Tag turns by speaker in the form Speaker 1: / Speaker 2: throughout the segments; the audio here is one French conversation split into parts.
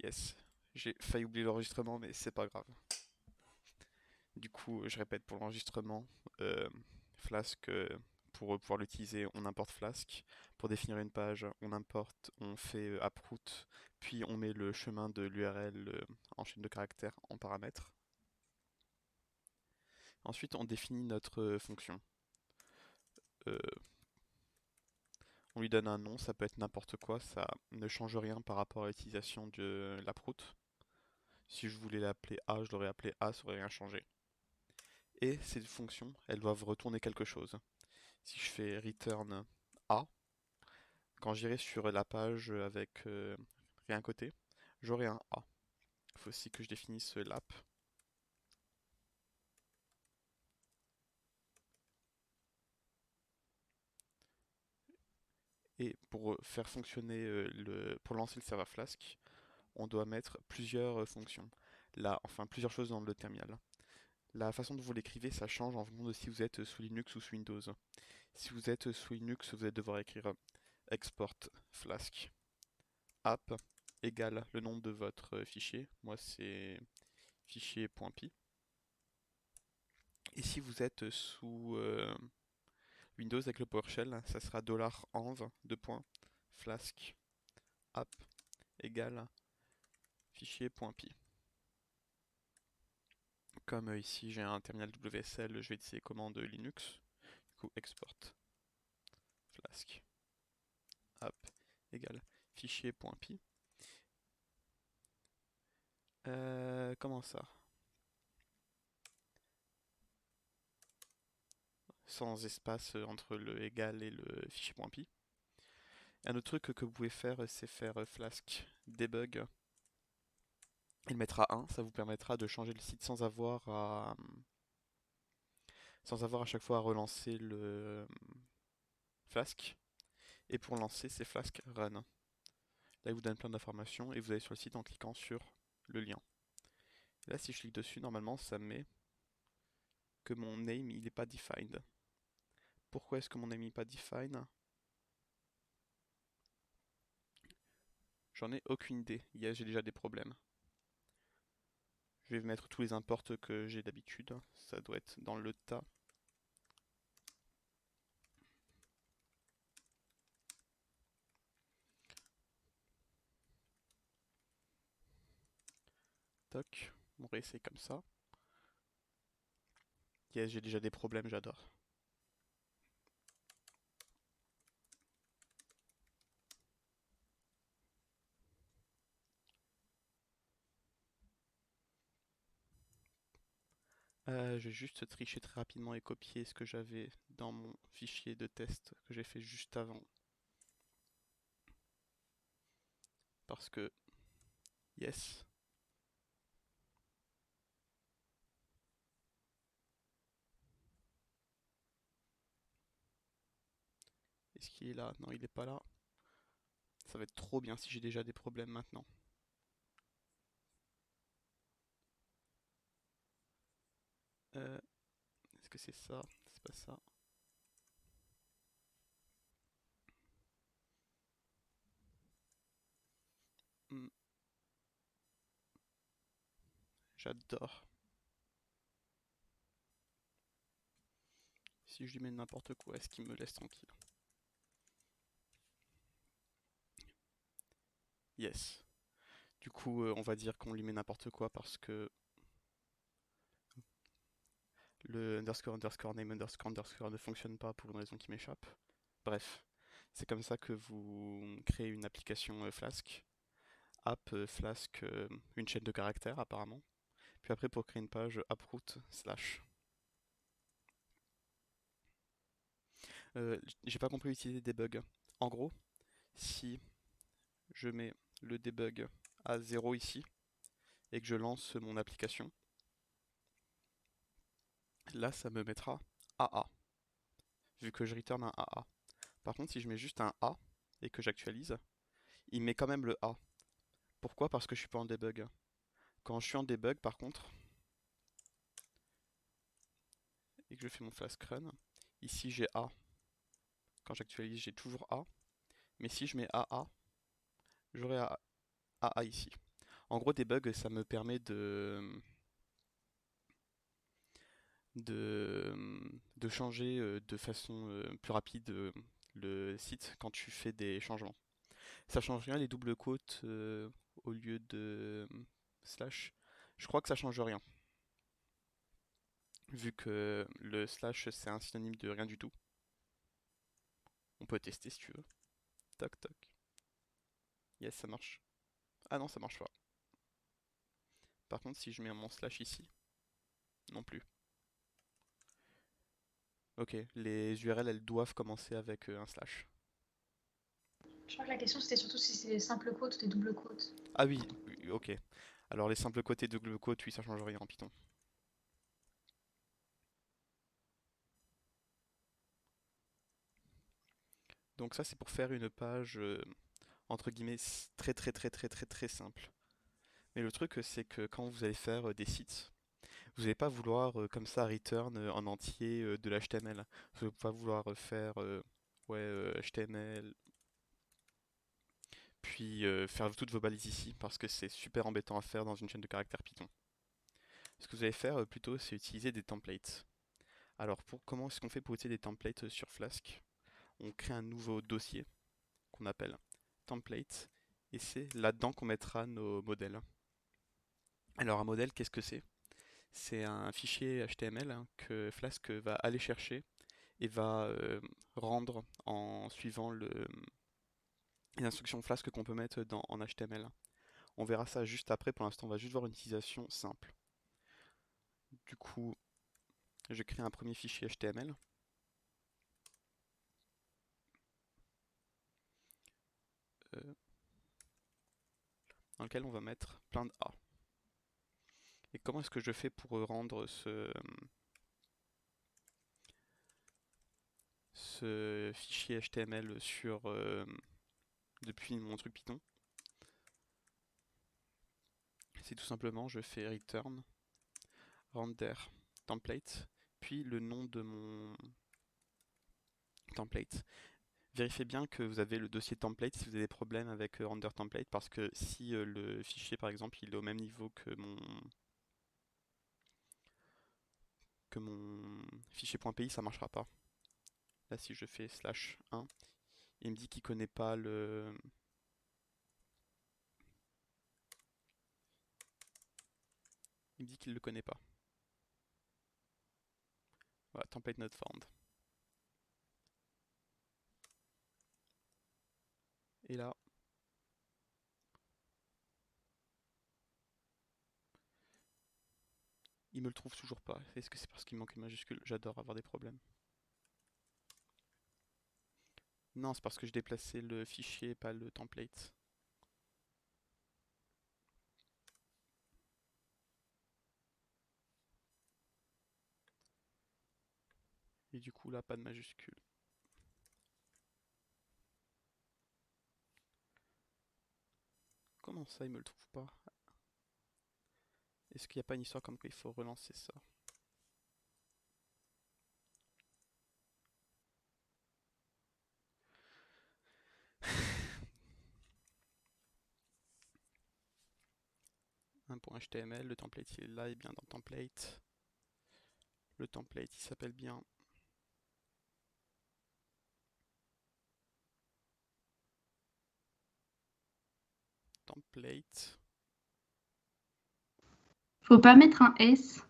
Speaker 1: Yes. J'ai failli oublier l'enregistrement, mais c'est pas grave. Du coup, je répète pour l'enregistrement. Flask, pour pouvoir l'utiliser, on importe Flask. Pour définir une page, on importe, on fait uproot, puis on met le chemin de l'URL en chaîne de caractères en paramètres. Ensuite, on définit notre fonction. Euh, on lui donne un nom, ça peut être n'importe quoi, ça ne change rien par rapport à l'utilisation de l'uproot. Si je voulais l'appeler A, je l'aurais appelé A, ça aurait rien changé. Et ces fonctions, elles doivent retourner quelque chose. Si je fais return A, quand j'irai sur la page avec rien à côté, j'aurai un A. Il faut aussi que je définisse l'app. Et pour faire fonctionner pour lancer le serveur Flask, on doit mettre plusieurs fonctions. Là, enfin plusieurs choses dans le terminal. La façon dont vous l'écrivez, ça change en fonction de si vous êtes sous Linux ou sous Windows. Si vous êtes sous Linux, vous allez devoir écrire export Flask app égale le nom de votre fichier. Moi, c'est fichier.py. Et si vous êtes sous Windows avec le PowerShell, ça sera $env flask app égale fichier.py. Comme ici j'ai un terminal WSL, je vais utiliser commande Linux. Du coup, export flask app égale fichier.py. Comment ça? Sans espace entre le égal et le fichier.py. Un autre truc que vous pouvez faire, c'est faire flask debug et le mettre à 1. Ça vous permettra de changer le site sans avoir à chaque fois à relancer le Flask. Et pour lancer, c'est Flask Run. Là, il vous donne plein d'informations et vous allez sur le site en cliquant sur le lien. Et là, si je clique dessus, normalement, ça me met que mon name, il n'est pas defined. Pourquoi est-ce que mon name n'est pas defined? J'en ai aucune idée. J'ai déjà des problèmes. Je vais mettre tous les imports que j'ai d'habitude. Ça doit être dans le tas. Toc. On réessaye comme ça. Yes, j'ai déjà des problèmes, j'adore. Je vais juste tricher très rapidement et copier ce que j'avais dans mon fichier de test que j'ai fait juste avant. Parce que, yes. Est-ce qu'il est là? Non, il n'est pas là. Ça va être trop bien si j'ai déjà des problèmes maintenant. Est-ce que c'est ça? C'est pas ça. Hmm, j'adore. Si je lui mets n'importe quoi, est-ce qu'il me laisse tranquille? Yes. Du coup, on va dire qu'on lui met n'importe quoi parce que le underscore underscore name underscore underscore ne fonctionne pas pour une raison qui m'échappe. Bref, c'est comme ça que vous créez une application Flask. App Flask, une chaîne de caractères apparemment. Puis après, pour créer une page, uproot slash. J'ai pas compris utiliser debug. En gros, si je mets le debug à 0 ici et que je lance mon application, là ça me mettra AA, vu que je return un AA. Par contre, si je mets juste un A et que j'actualise, il met quand même le A. Pourquoi? Parce que je suis pas en debug. Quand je suis en debug, par contre, et que je fais mon flask run, ici j'ai A. Quand j'actualise, j'ai toujours A. Mais si je mets AA, j'aurai AA ici. En gros, debug, ça me permet de, de changer de façon plus rapide le site quand tu fais des changements. Ça change rien les doubles quotes au lieu de slash. Je crois que ça change rien, vu que le slash c'est un synonyme de rien du tout. On peut tester si tu veux. Toc toc. Yes, ça marche. Ah non, ça marche pas. Par contre, si je mets mon slash ici, non plus. Ok, les URL elles doivent commencer avec un slash.
Speaker 2: Je crois que la question c'était surtout si c'est des simples quotes ou des doubles quotes.
Speaker 1: Ah oui, ok. Alors les simples quotes et double quotes, oui, ça change rien en Python. Donc ça c'est pour faire une page entre guillemets très très très très très très simple. Mais le truc c'est que quand vous allez faire des sites, vous n'allez pas vouloir comme ça return en entier de l'HTML. Vous n'allez pas vouloir faire ouais, HTML, puis faire toutes vos balises ici, parce que c'est super embêtant à faire dans une chaîne de caractères Python. Ce que vous allez faire plutôt, c'est utiliser des templates. Alors comment est-ce qu'on fait pour utiliser des templates sur Flask? On crée un nouveau dossier qu'on appelle template, et c'est là-dedans qu'on mettra nos modèles. Alors un modèle, qu'est-ce que c'est? C'est un fichier HTML hein, que Flask va aller chercher et va rendre en suivant les instructions Flask qu'on peut mettre en HTML. On verra ça juste après, pour l'instant on va juste voir une utilisation simple. Du coup, je crée un premier fichier HTML. euh, dans lequel on va mettre plein de A. Et comment est-ce que je fais pour rendre ce fichier HTML depuis mon truc Python? C'est tout simplement, je fais return render template, puis le nom de mon template. Vérifiez bien que vous avez le dossier template si vous avez des problèmes avec render template, parce que si le fichier par exemple il est au même niveau que mon fichier .py, ça marchera pas. Là si je fais slash 1, il me dit qu'il connaît pas il me dit qu'il le connaît pas. Voilà, template not found. Et là, il me le trouve toujours pas. Est-ce que c'est parce qu'il manque une majuscule? J'adore avoir des problèmes. Non, c'est parce que je déplaçais le fichier, pas le template. Et du coup, là, pas de majuscule. Comment ça, il me le trouve pas? Est-ce qu'il n'y a pas une histoire comme qu'il faut relancer ça? Un point HTML, le template il est là, il est bien dans le template. Le template il s'appelle bien template.
Speaker 3: Faut pas mettre un S.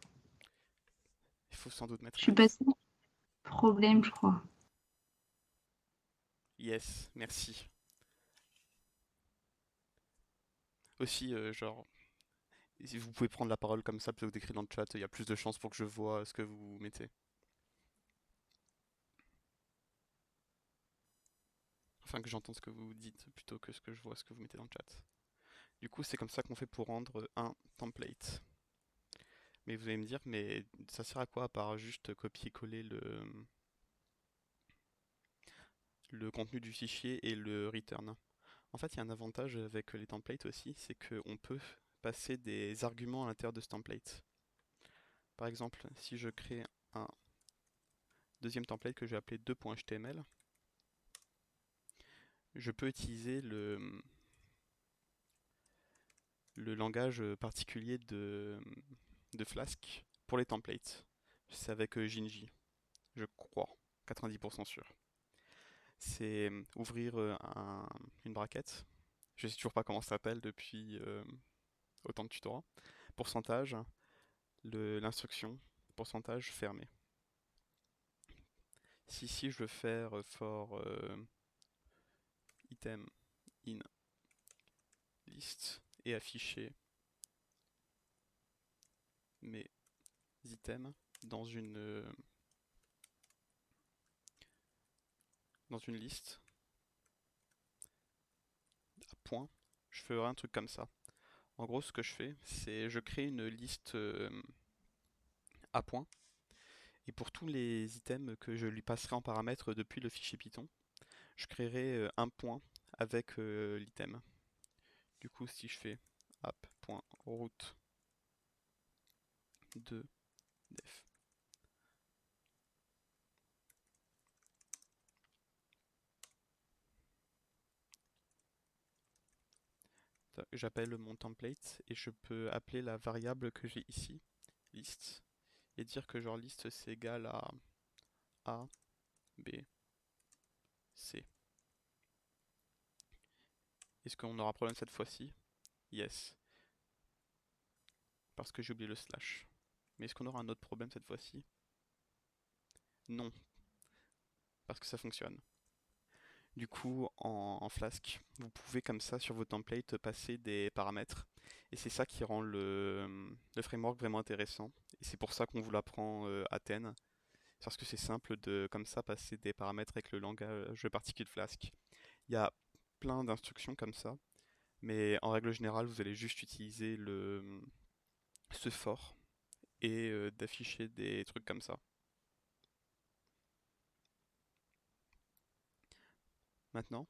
Speaker 1: Il faut sans doute
Speaker 3: Je
Speaker 1: mettre un
Speaker 3: suis
Speaker 1: S.
Speaker 3: passée problème, je crois.
Speaker 1: Yes, merci. Aussi, genre, si vous pouvez prendre la parole comme ça plutôt que d'écrire dans le chat, il y a plus de chances pour que je vois ce que vous mettez. Enfin, que j'entende ce que vous dites plutôt que ce que je vois ce que vous mettez dans le chat. Du coup, c'est comme ça qu'on fait pour rendre un template. Mais vous allez me dire, mais ça sert à quoi à part juste copier-coller le contenu du fichier et le return? En fait, il y a un avantage avec les templates aussi, c'est qu'on peut passer des arguments à l'intérieur de ce template. Par exemple, si je crée un deuxième template que je vais appeler 2.html, je peux utiliser le langage particulier de Flask pour les templates. C'est avec Jinji, je crois, 90% sûr. C'est ouvrir une braquette. Je sais toujours pas comment ça s'appelle depuis autant de tutorats. Pourcentage, l'instruction, pourcentage fermé. Si ici je veux faire for item in list et afficher mes items dans une liste à point, je ferai un truc comme ça. En gros, ce que je fais, c'est je crée une liste à point, et pour tous les items que je lui passerai en paramètre depuis le fichier Python, je créerai un point avec l'item. Du coup, si je fais app.route de def, j'appelle mon template et je peux appeler la variable que j'ai ici, list, et dire que genre liste c'est égal à A, B, C. Est-ce qu'on aura problème cette fois-ci? Yes. Parce que j'ai oublié le slash. Mais est-ce qu'on aura un autre problème cette fois-ci? Non. Parce que ça fonctionne. Du coup, en Flask, vous pouvez comme ça sur vos templates passer des paramètres. Et c'est ça qui rend le framework vraiment intéressant. Et c'est pour ça qu'on vous l'apprend à Athènes. Parce que c'est simple de comme ça passer des paramètres avec le langage particulier de Flask. Il y a plein d'instructions comme ça. Mais en règle générale, vous allez juste utiliser ce for et d'afficher des trucs comme ça. Maintenant,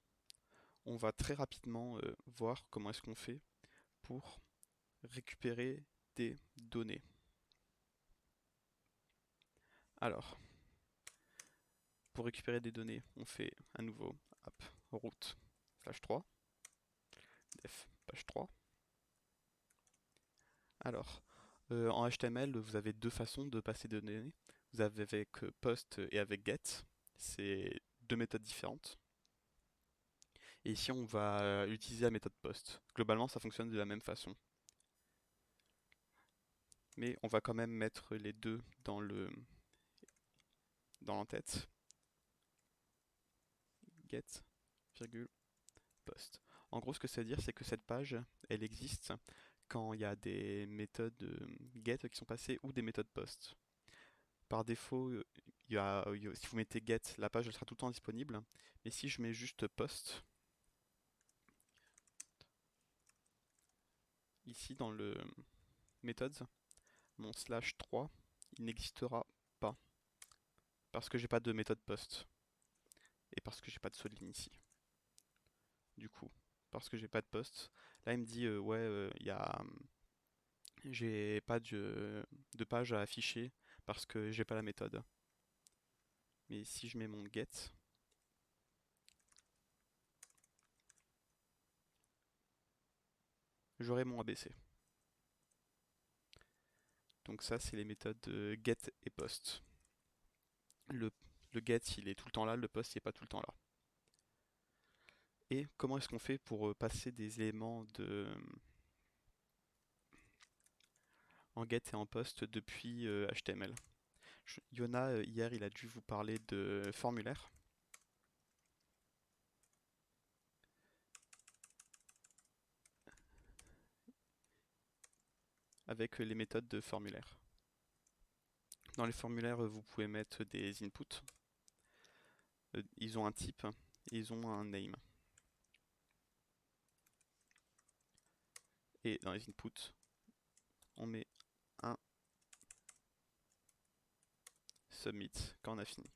Speaker 1: on va très rapidement voir comment est-ce qu'on fait pour récupérer des données. Alors, pour récupérer des données, on fait un nouveau app route /3 def page 3. Alors, en HTML, vous avez deux façons de passer des données. Vous avez avec post et avec get. C'est deux méthodes différentes. Et ici, on va utiliser la méthode post. Globalement, ça fonctionne de la même façon. Mais on va quand même mettre les deux dans l'entête. Get, virgule, post. En gros, ce que ça veut dire, c'est que cette page, elle existe quand il y a des méthodes get qui sont passées ou des méthodes post. Par défaut, si vous mettez get, la page elle sera tout le temps disponible. Mais si je mets juste post, ici dans le methods, mon /3, il n'existera pas. Parce que j'ai pas de méthode post. Et parce que j'ai pas de soulign ici. Du coup, parce que j'ai pas de post, là il me dit ouais, j'ai pas de page à afficher parce que j'ai pas la méthode. Mais si je mets mon get, j'aurai mon ABC. Donc ça, c'est les méthodes get et post. Le get, il est tout le temps là, le post, il n'est pas tout le temps là. Et comment est-ce qu'on fait pour passer des éléments en get et en post depuis HTML? Yona, hier, il a dû vous parler de formulaire. Avec les méthodes de formulaire. Dans les formulaires, vous pouvez mettre des inputs. Ils ont un type et ils ont un name. Et dans les inputs, on met un submit quand on a fini.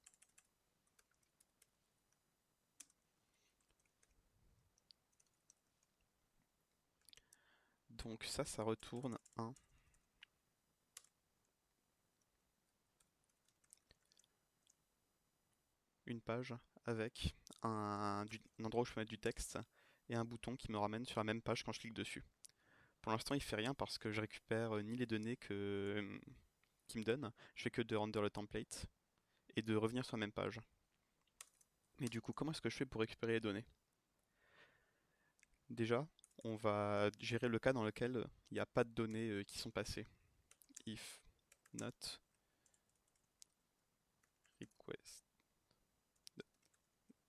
Speaker 1: Donc ça retourne une page avec un endroit où je peux mettre du texte et un bouton qui me ramène sur la même page quand je clique dessus. Pour l'instant, il fait rien parce que je récupère ni les données qu'il me donne. Je fais que de render le template et de revenir sur la même page. Mais du coup, comment est-ce que je fais pour récupérer les données? Déjà, on va gérer le cas dans lequel il n'y a pas de données qui sont passées. If not request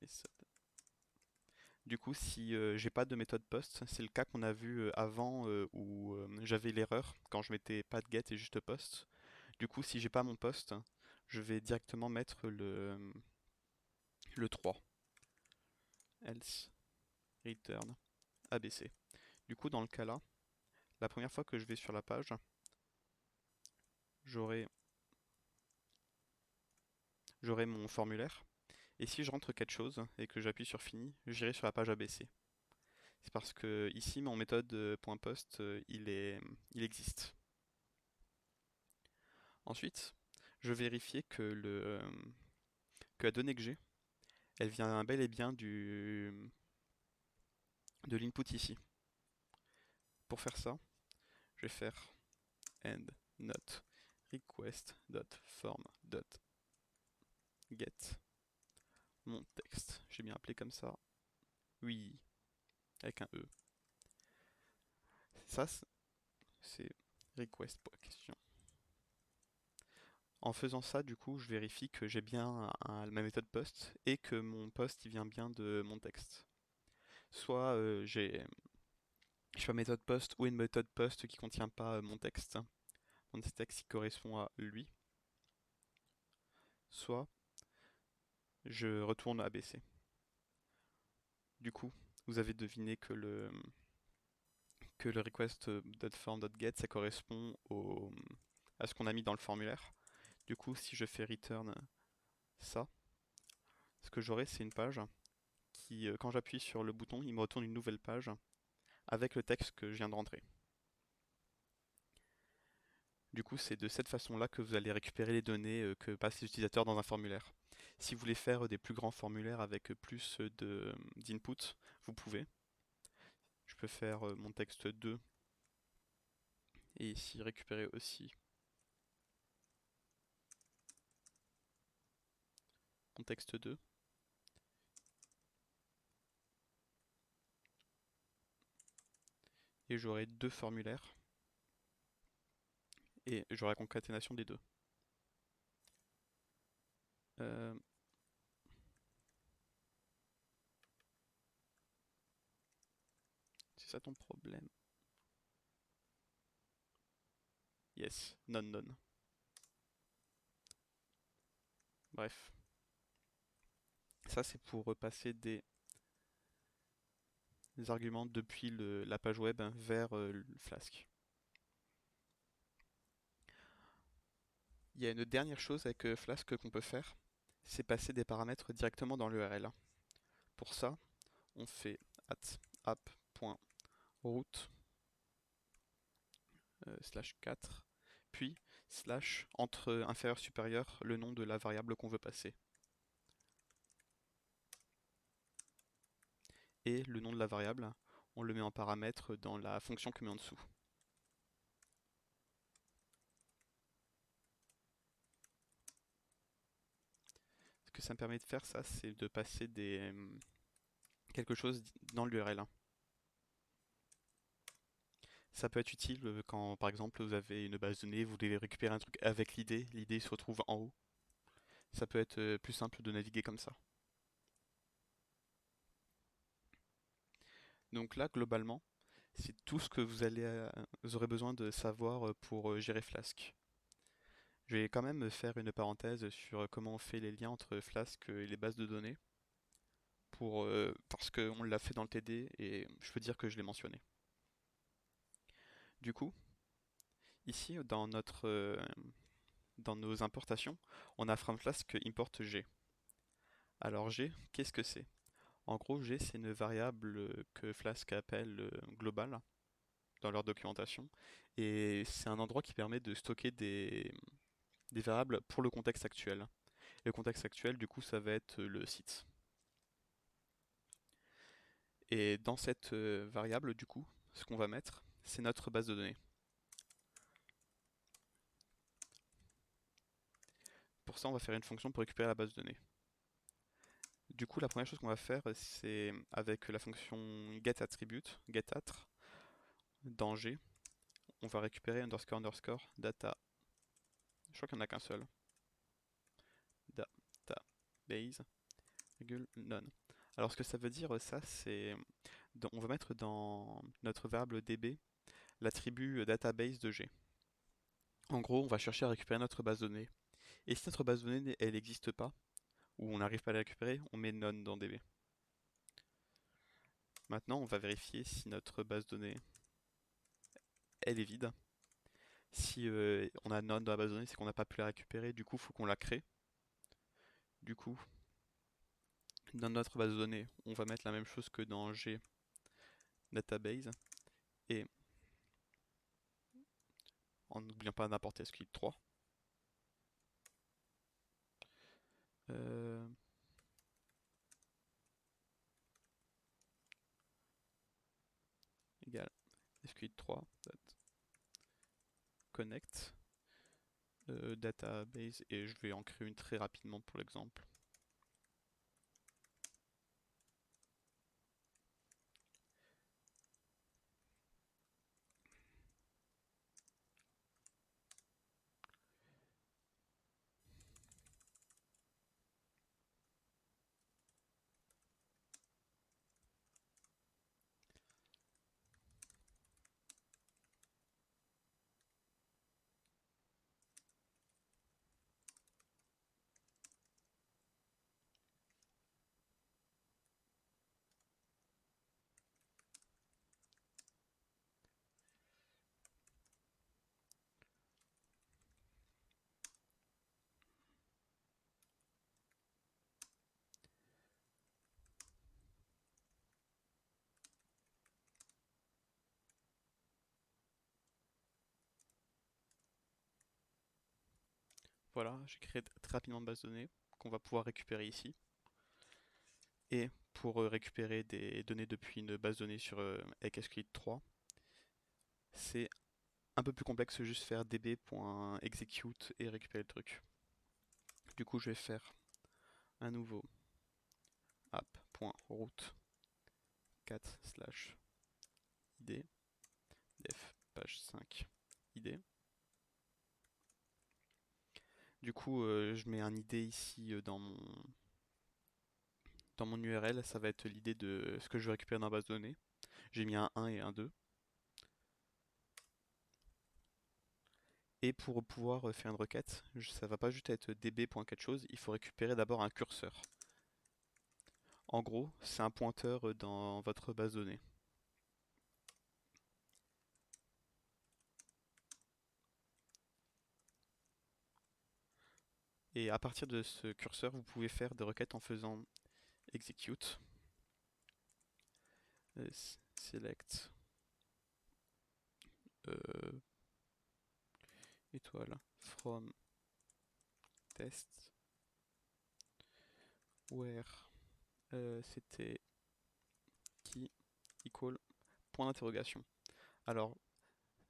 Speaker 1: method. Du coup, si j'ai pas de méthode post, c'est le cas qu'on a vu avant où j'avais l'erreur quand je mettais pas de get et juste post. Du coup, si j'ai pas mon post, je vais directement mettre le 3. Else return ABC. Du coup, dans le cas là, la première fois que je vais sur la page, j'aurai mon formulaire. Et si je rentre quelque chose et que j'appuie sur fini, j'irai sur la page ABC. C'est parce que ici, mon méthode .post, il existe. Ensuite, je vais vérifier que la donnée que j'ai, elle vient bel et bien de l'input ici. Pour faire ça, je vais faire end not request.form.get mon texte. J'ai bien appelé comme ça. Oui, avec un E. Ça, c'est request pour la question. En faisant ça, du coup, je vérifie que j'ai bien ma méthode post et que mon post il vient bien de mon texte. Soit j'ai une méthode post ou une méthode post qui contient pas mon texte. Mon texte qui correspond à lui. Soit je retourne ABC. Du coup, vous avez deviné que le request.form.get ça correspond à ce qu'on a mis dans le formulaire. Du coup, si je fais return ça, ce que j'aurai c'est une page qui, quand j'appuie sur le bouton, il me retourne une nouvelle page avec le texte que je viens de rentrer. Du coup, c'est de cette façon-là que vous allez récupérer les données que passent les utilisateurs dans un formulaire. Si vous voulez faire des plus grands formulaires avec plus d'input, vous pouvez. Je peux faire mon texte 2 et ici récupérer aussi mon texte 2. Et j'aurai deux formulaires et j'aurai la concaténation des deux. C'est ça ton problème? Yes, none. Bref. Ça c'est pour repasser des arguments depuis la page web vers le Flask. Il y a une dernière chose avec Flask qu'on peut faire, c'est passer des paramètres directement dans l'URL. Pour ça, on fait app.route /4, puis / entre inférieur supérieur le nom de la variable qu'on veut passer. Et le nom de la variable, on le met en paramètre dans la fonction que met en dessous. Ce que ça me permet de faire, ça, c'est de passer quelque chose dans l'URL. Ça peut être utile quand, par exemple, vous avez une base de données, vous devez récupérer un truc avec l'idée se retrouve en haut. Ça peut être plus simple de naviguer comme ça. Donc là, globalement, c'est tout ce que vous aurez besoin de savoir pour gérer Flask. Je vais quand même faire une parenthèse sur comment on fait les liens entre Flask et les bases de données, parce qu'on l'a fait dans le TD et je peux dire que je l'ai mentionné. Du coup, ici dans nos importations, on a from Flask import G. Alors G, qu'est-ce que c'est? En gros, G c'est une variable que Flask appelle global dans leur documentation et c'est un endroit qui permet de stocker des variables pour le contexte actuel. Et le contexte actuel, du coup, ça va être le site. Et dans cette variable, du coup, ce qu'on va mettre, c'est notre base de données. Pour ça, on va faire une fonction pour récupérer la base de données. Du coup, la première chose qu'on va faire, c'est avec la fonction getAttribute, getAttr, dans G, on va récupérer underscore underscore data. Je crois qu'il n'y en a qu'un seul. Database, virgule, none. Alors ce que ça veut dire, ça, c'est... On va mettre dans notre variable db l'attribut database de G. En gros, on va chercher à récupérer notre base de données. Et si notre base de données, elle n'existe pas, ou on n'arrive pas à la récupérer, on met none dans db. Maintenant, on va vérifier si notre base de données, elle est vide. Si on a none dans la base de données, c'est qu'on n'a pas pu la récupérer, du coup, il faut qu'on la crée. Du coup, dans notre base de données, on va mettre la même chose que dans G database, et en n'oubliant pas d'importer SQL 3. Égal SQL 3 connect database, et je vais en créer une très rapidement pour l'exemple. Voilà, j'ai créé très rapidement une base de données qu'on va pouvoir récupérer ici. Et pour récupérer des données depuis une base de données avec SQLite 3, c'est un peu plus complexe, juste faire db.execute et récupérer le truc. Du coup, je vais faire un nouveau app.route 4/id def page 5 id. Du coup, je mets un id ici dans mon URL, ça va être l'idée de ce que je veux récupérer dans la base de données. J'ai mis un 1 et un 2. Et pour pouvoir faire une requête, ça va pas juste être db.quelque chose, il faut récupérer d'abord un curseur. En gros, c'est un pointeur dans votre base de données. Et à partir de ce curseur, vous pouvez faire des requêtes en faisant execute select étoile from test where c'était qui equal point d'interrogation. Alors,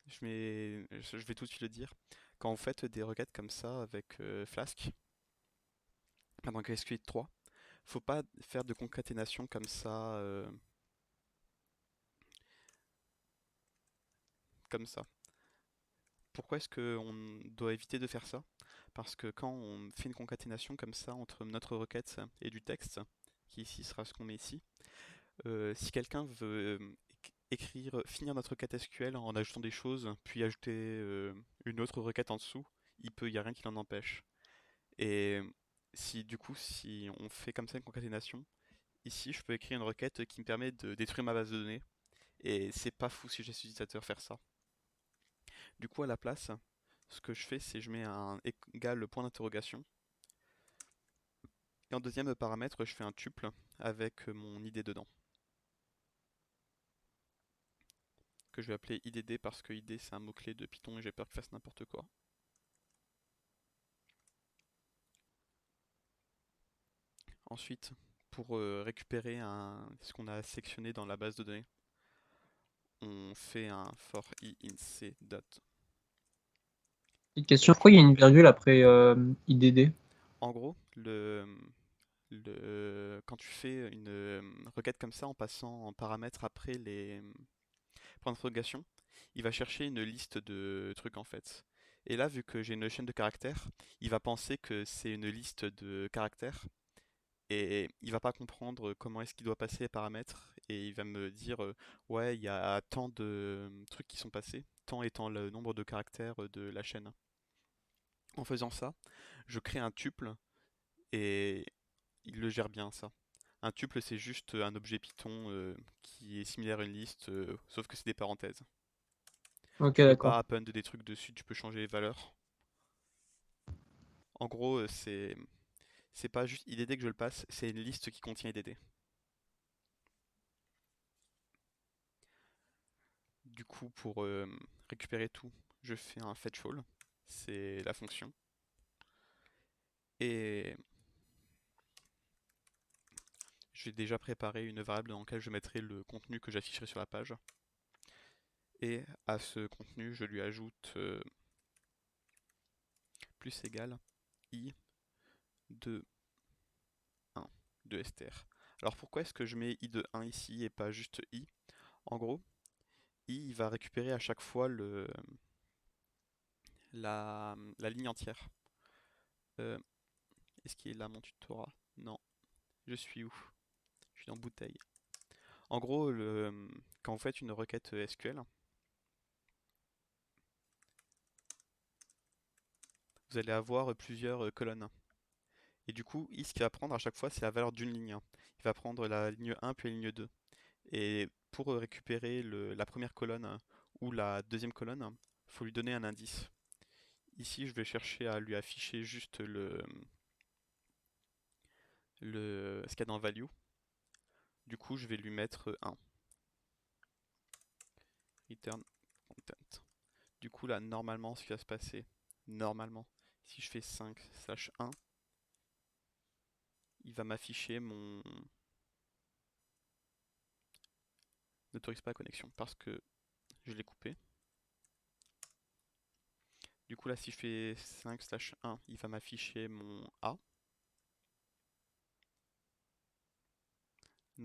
Speaker 1: je vais tout de suite le dire. Quand vous faites des requêtes comme ça avec Flask, avec SQLite 3, faut pas faire de concaténation comme ça, comme ça. Pourquoi est-ce qu'on doit éviter de faire ça? Parce que quand on fait une concaténation comme ça entre notre requête et du texte, qui ici sera ce qu'on met ici, si quelqu'un veut finir notre requête SQL en ajoutant des choses, puis ajouter une autre requête en dessous, il n'y a rien qui l'en empêche. Et si on fait comme ça une concaténation, ici je peux écrire une requête qui me permet de détruire ma base de données, et c'est pas fou si je laisse l'utilisateur faire ça. Du coup, à la place, ce que je fais, c'est je mets un égal point d'interrogation. Et en deuxième paramètre, je fais un tuple avec mon ID dedans. Que je vais appeler IDD parce que ID c'est un mot-clé de Python et j'ai peur qu'il fasse n'importe quoi. Ensuite, pour récupérer ce qu'on a sélectionné dans la base de données, on fait un for i in c dot.
Speaker 4: Petite question, pourquoi il y a une virgule après IDD?
Speaker 1: En gros, quand tu fais une requête comme ça en passant en paramètre après les points d'interrogation, il va chercher une liste de trucs en fait. Et là, vu que j'ai une chaîne de caractères, il va penser que c'est une liste de caractères et il va pas comprendre comment est-ce qu'il doit passer les paramètres et il va me dire ouais, il y a tant de trucs qui sont passés, tant étant le nombre de caractères de la chaîne. En faisant ça, je crée un tuple et il le gère bien ça. Un tuple, c'est juste un objet Python qui est similaire à une liste, sauf que c'est des parenthèses.
Speaker 4: Ok,
Speaker 1: Tu peux pas
Speaker 4: d'accord.
Speaker 1: append des trucs dessus, tu peux changer les valeurs. En gros, c'est pas juste IDD que je le passe, c'est une liste qui contient IDD. Du coup, pour récupérer tout, je fais un fetch all, c'est la fonction. Et j'ai déjà préparé une variable dans laquelle je mettrai le contenu que j'afficherai sur la page. Et à ce contenu, je lui ajoute plus égal i de 1 de str. Alors pourquoi est-ce que je mets i de 1 ici et pas juste i? En gros, i il va récupérer à chaque fois la ligne entière. Est-ce qu'il est là mon tutorat? Non. Je suis où? Je suis dans bouteille. En gros, quand vous faites une requête SQL, vous allez avoir plusieurs colonnes. Et du coup, ce qu'il va prendre à chaque fois, c'est la valeur d'une ligne. Il va prendre la ligne 1 puis la ligne 2. Et pour récupérer la première colonne ou la deuxième colonne, il faut lui donner un indice. Ici, je vais chercher à lui afficher juste ce qu'il y a dans value. Du coup, je vais lui mettre 1. Return content. Du coup, là, normalement, ce qui va se passer, normalement, si je fais 5/1, il va m'afficher mon n'autorise pas la connexion parce que je l'ai coupé. Du coup, là, si je fais 5/1, il va m'afficher mon A.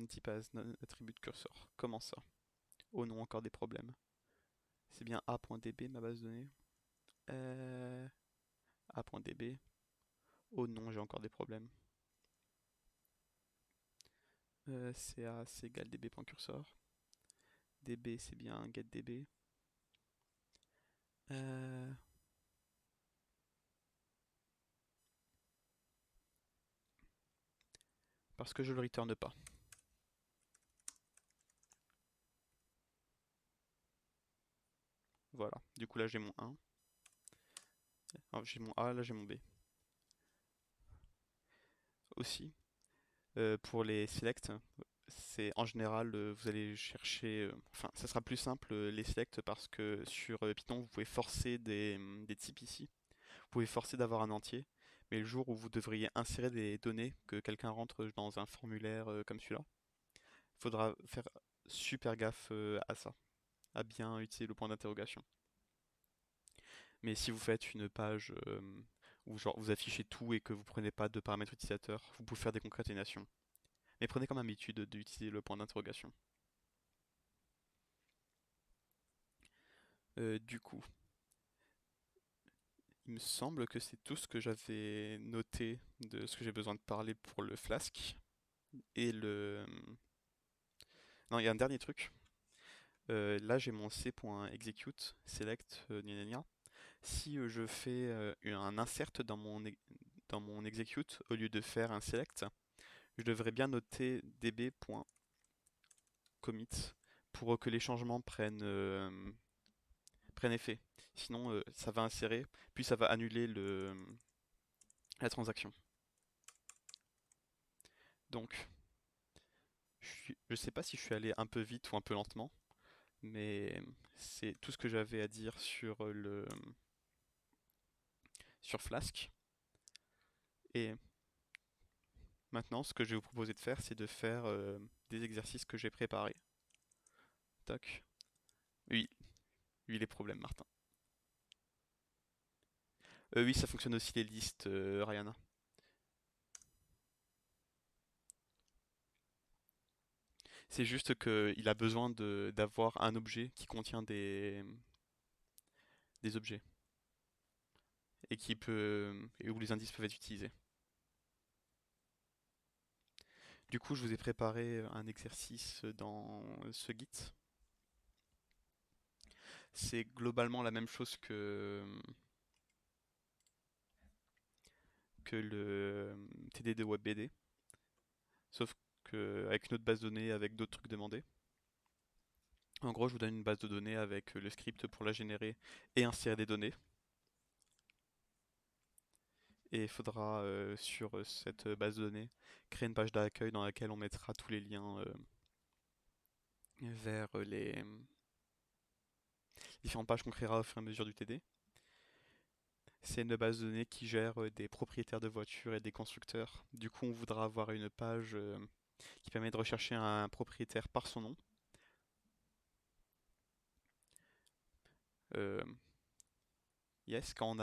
Speaker 1: Type as attribut de cursor. Comment ça? Oh non, encore des problèmes. C'est bien a.db ma base de données. A.db. Oh non, j'ai encore des problèmes. CA c'est égal db.cursor. db c'est bien getDB. Parce que je le returne pas. Voilà, du coup là j'ai mon 1. Alors, j'ai mon A, là j'ai mon B. Aussi, pour les select, c'est en général, vous allez chercher, enfin ça sera plus simple les select parce que sur Python vous pouvez forcer des types ici. Vous pouvez forcer d'avoir un entier, mais le jour où vous devriez insérer des données, que quelqu'un rentre dans un formulaire comme celui-là, il faudra faire super gaffe à ça, à bien utiliser le point d'interrogation. Mais si vous faites une page où genre vous affichez tout et que vous prenez pas de paramètres utilisateurs, vous pouvez faire des concaténations. Mais prenez comme habitude d'utiliser le point d'interrogation. Du coup, il me semble que c'est tout ce que j'avais noté de ce que j'ai besoin de parler pour le Flask. Et le... Non, il y a un dernier truc. Là, j'ai mon c.execute, select, gna gna gna. Si je fais un insert dans mon execute au lieu de faire un select, je devrais bien noter db.commit pour que les changements prennent effet. Sinon, ça va insérer, puis ça va annuler la transaction. Donc, je sais pas si je suis allé un peu vite ou un peu lentement, mais c'est tout ce que j'avais à dire sur Flask. Et maintenant, ce que je vais vous proposer de faire, c'est de faire des exercices que j'ai préparés. Tac. Oui, oui, les problèmes, Martin. Oui, ça fonctionne aussi les listes, Rihanna. C'est juste qu'il a besoin d'avoir un objet qui contient des objets et et où les indices peuvent être utilisés. Du coup, je vous ai préparé un exercice dans ce Git. C'est globalement la même chose que le TD de WebBD, sauf qu'avec une autre base de données avec d'autres trucs demandés. En gros, je vous donne une base de données avec le script pour la générer et insérer des données. Et il faudra, sur cette base de données, créer une page d'accueil dans laquelle on mettra tous les liens vers les différentes pages qu'on créera au fur et à mesure du TD. C'est une base de données qui gère des propriétaires de voitures et des constructeurs. Du coup, on voudra avoir une page qui permet de rechercher un propriétaire par son nom. Euh, yes, quand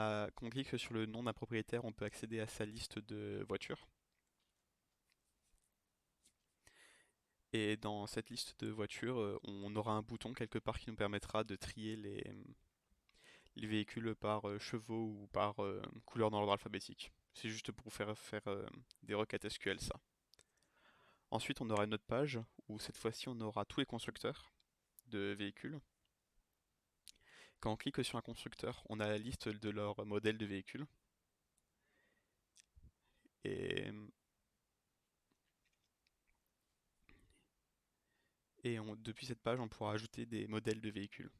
Speaker 1: on clique sur le nom d'un propriétaire, on peut accéder à sa liste de voitures. Et dans cette liste de voitures, on aura un bouton quelque part qui nous permettra de trier les véhicules par chevaux ou par couleur dans l'ordre alphabétique. C'est juste pour faire des requêtes SQL ça. Ensuite, on aura une autre page où cette fois-ci on aura tous les constructeurs de véhicules. Quand on clique sur un constructeur, on a la liste de leur modèle de véhicule. Et, depuis cette page, on pourra ajouter des modèles de véhicules.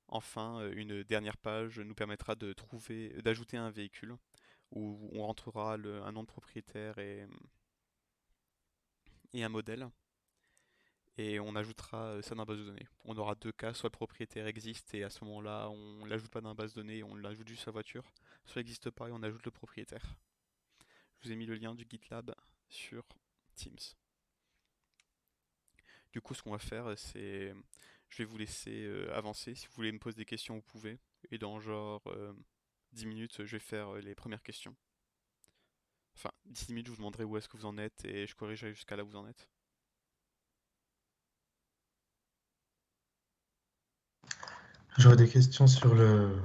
Speaker 1: Enfin, une dernière page nous permettra d'ajouter un véhicule où on rentrera un nom de propriétaire et un modèle. Et on ajoutera ça dans la base de données. On aura deux cas, soit le propriétaire existe et à ce moment-là on l'ajoute pas dans la base de données, on l'ajoute juste sa voiture, soit il n'existe pas et on ajoute le propriétaire. Je vous ai mis le lien du GitLab sur Teams. Du coup, ce qu'on va faire, c'est. Je vais vous laisser avancer. Si vous voulez me poser des questions, vous pouvez. Et dans genre 10 minutes, je vais faire les premières questions. Enfin, d'ici 10 minutes, je vous demanderai où est-ce que vous en êtes et je corrigerai jusqu'à là où vous en êtes.
Speaker 5: J'aurais des questions sur le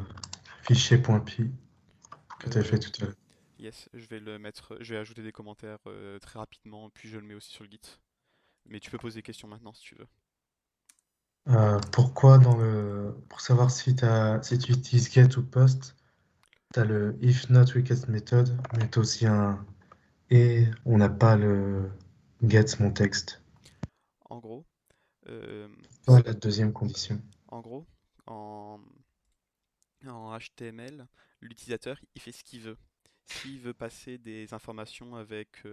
Speaker 5: fichier .py que tu as fait
Speaker 1: Euh,
Speaker 5: tout à l'heure.
Speaker 1: yes, je vais ajouter des commentaires très rapidement, puis je le mets aussi sur le Git. Mais tu peux poser des questions maintenant si tu veux.
Speaker 5: Pourquoi pour savoir si tu utilises get ou post, tu as le if not request method, mais tu as aussi et on n'a pas le get mon texte.
Speaker 1: En gros, euh,
Speaker 5: Pas la deuxième condition.
Speaker 1: en gros, en, en HTML, l'utilisateur il fait ce qu'il veut. S'il veut passer des informations avec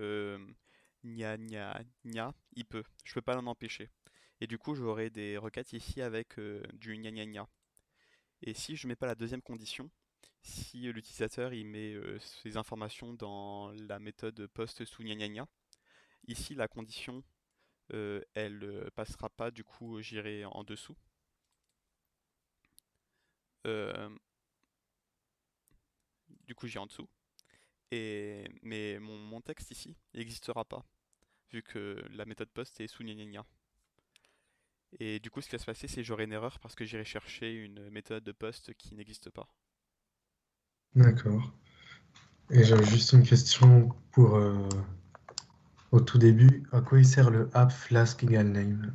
Speaker 1: gna gna gna, il peut. Je peux pas l'en empêcher. Et du coup, j'aurai des requêtes ici avec du gna gna gna. Et si je mets pas la deuxième condition, si l'utilisateur il met ses informations dans la méthode post sous gna gna gna, ici la condition elle passera pas, du coup j'irai en dessous. Euh, du coup j'irai en dessous. Mais mon texte ici, il n'existera pas, vu que la méthode post est sous gna gna gna. Et du coup, ce qui va se passer, c'est que j'aurai une erreur parce que j'irai chercher une méthode de post qui n'existe pas.
Speaker 5: D'accord. Et j'avais juste une question au tout début. À quoi il sert le app Flask equal name?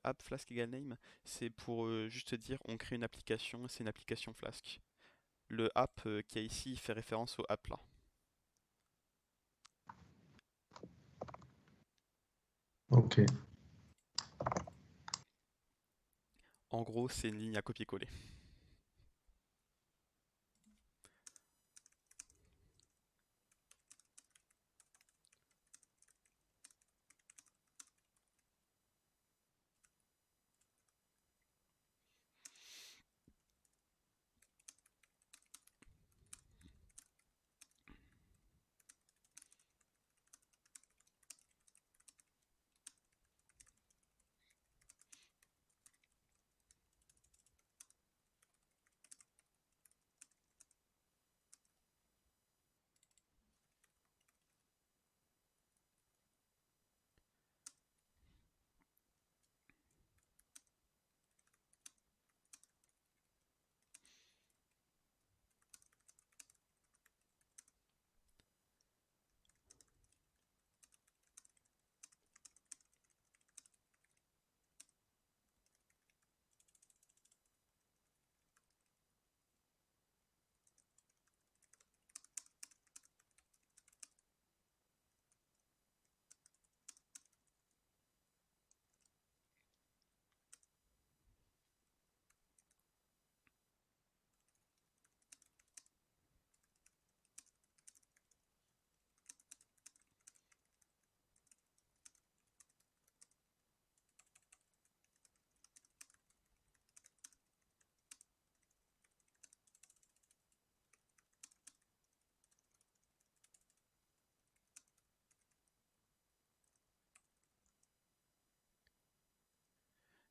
Speaker 1: App Flask equal name, c'est pour juste dire on crée une application, c'est une application Flask. Le app qu'il y a ici il fait référence au app là.
Speaker 5: Ok.
Speaker 1: En gros, c'est une ligne à copier-coller.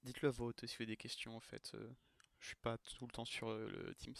Speaker 1: Dites-le à voix haute si vous avez des questions en fait. Je suis pas tout le temps sur le Teams.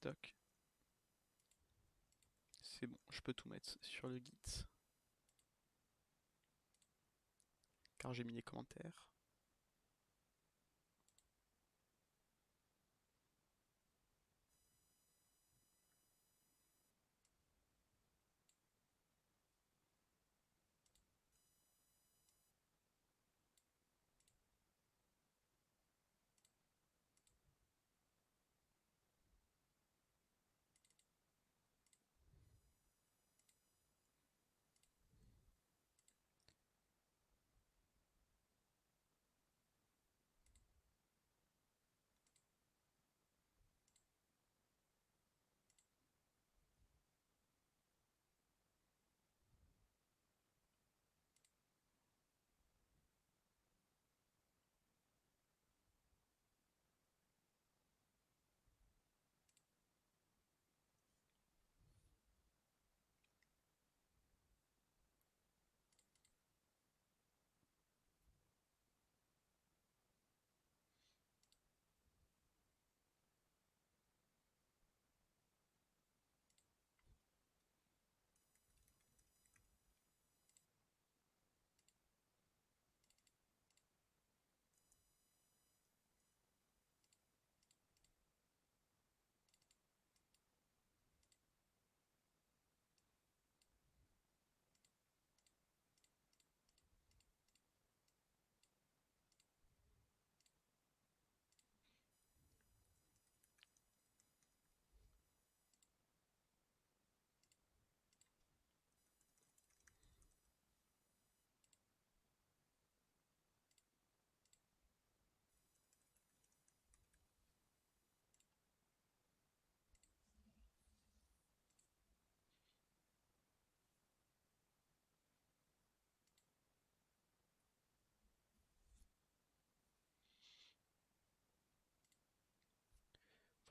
Speaker 1: Toc. C'est bon, je peux tout mettre sur le Git. Car j'ai mis les commentaires.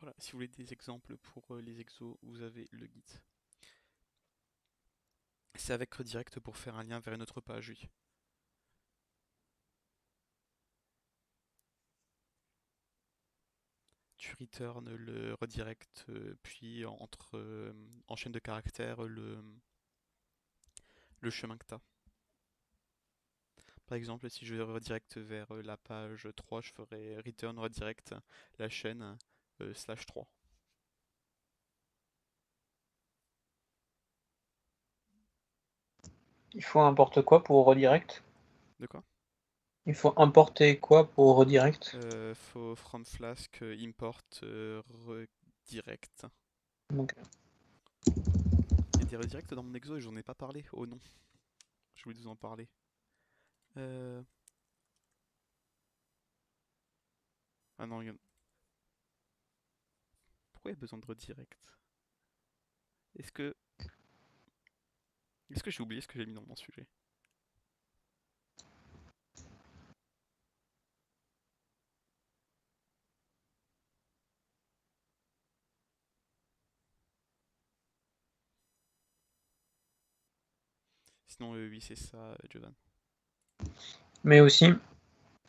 Speaker 1: Voilà, si vous voulez des exemples pour les exos, vous avez le guide. C'est avec redirect pour faire un lien vers une autre page, oui. Tu return le redirect, puis en chaîne de caractères le chemin que tu as. Par exemple, si je redirect vers la page 3, je ferai return redirect la chaîne /3.
Speaker 4: Il faut importer quoi pour redirect?
Speaker 1: De quoi?
Speaker 4: Il faut importer quoi pour redirect?
Speaker 1: Faut from flask import redirect.
Speaker 4: Donc,
Speaker 1: Il y a des redirects dans mon exo et j'en ai pas parlé. Oh non, je voulais vous en parler. Ah non, pourquoi il y a besoin de redirect? Est-ce que j'ai oublié ce que j'ai mis dans mon sujet? Sinon, oui, c'est ça, Jovan.
Speaker 4: mais aussi,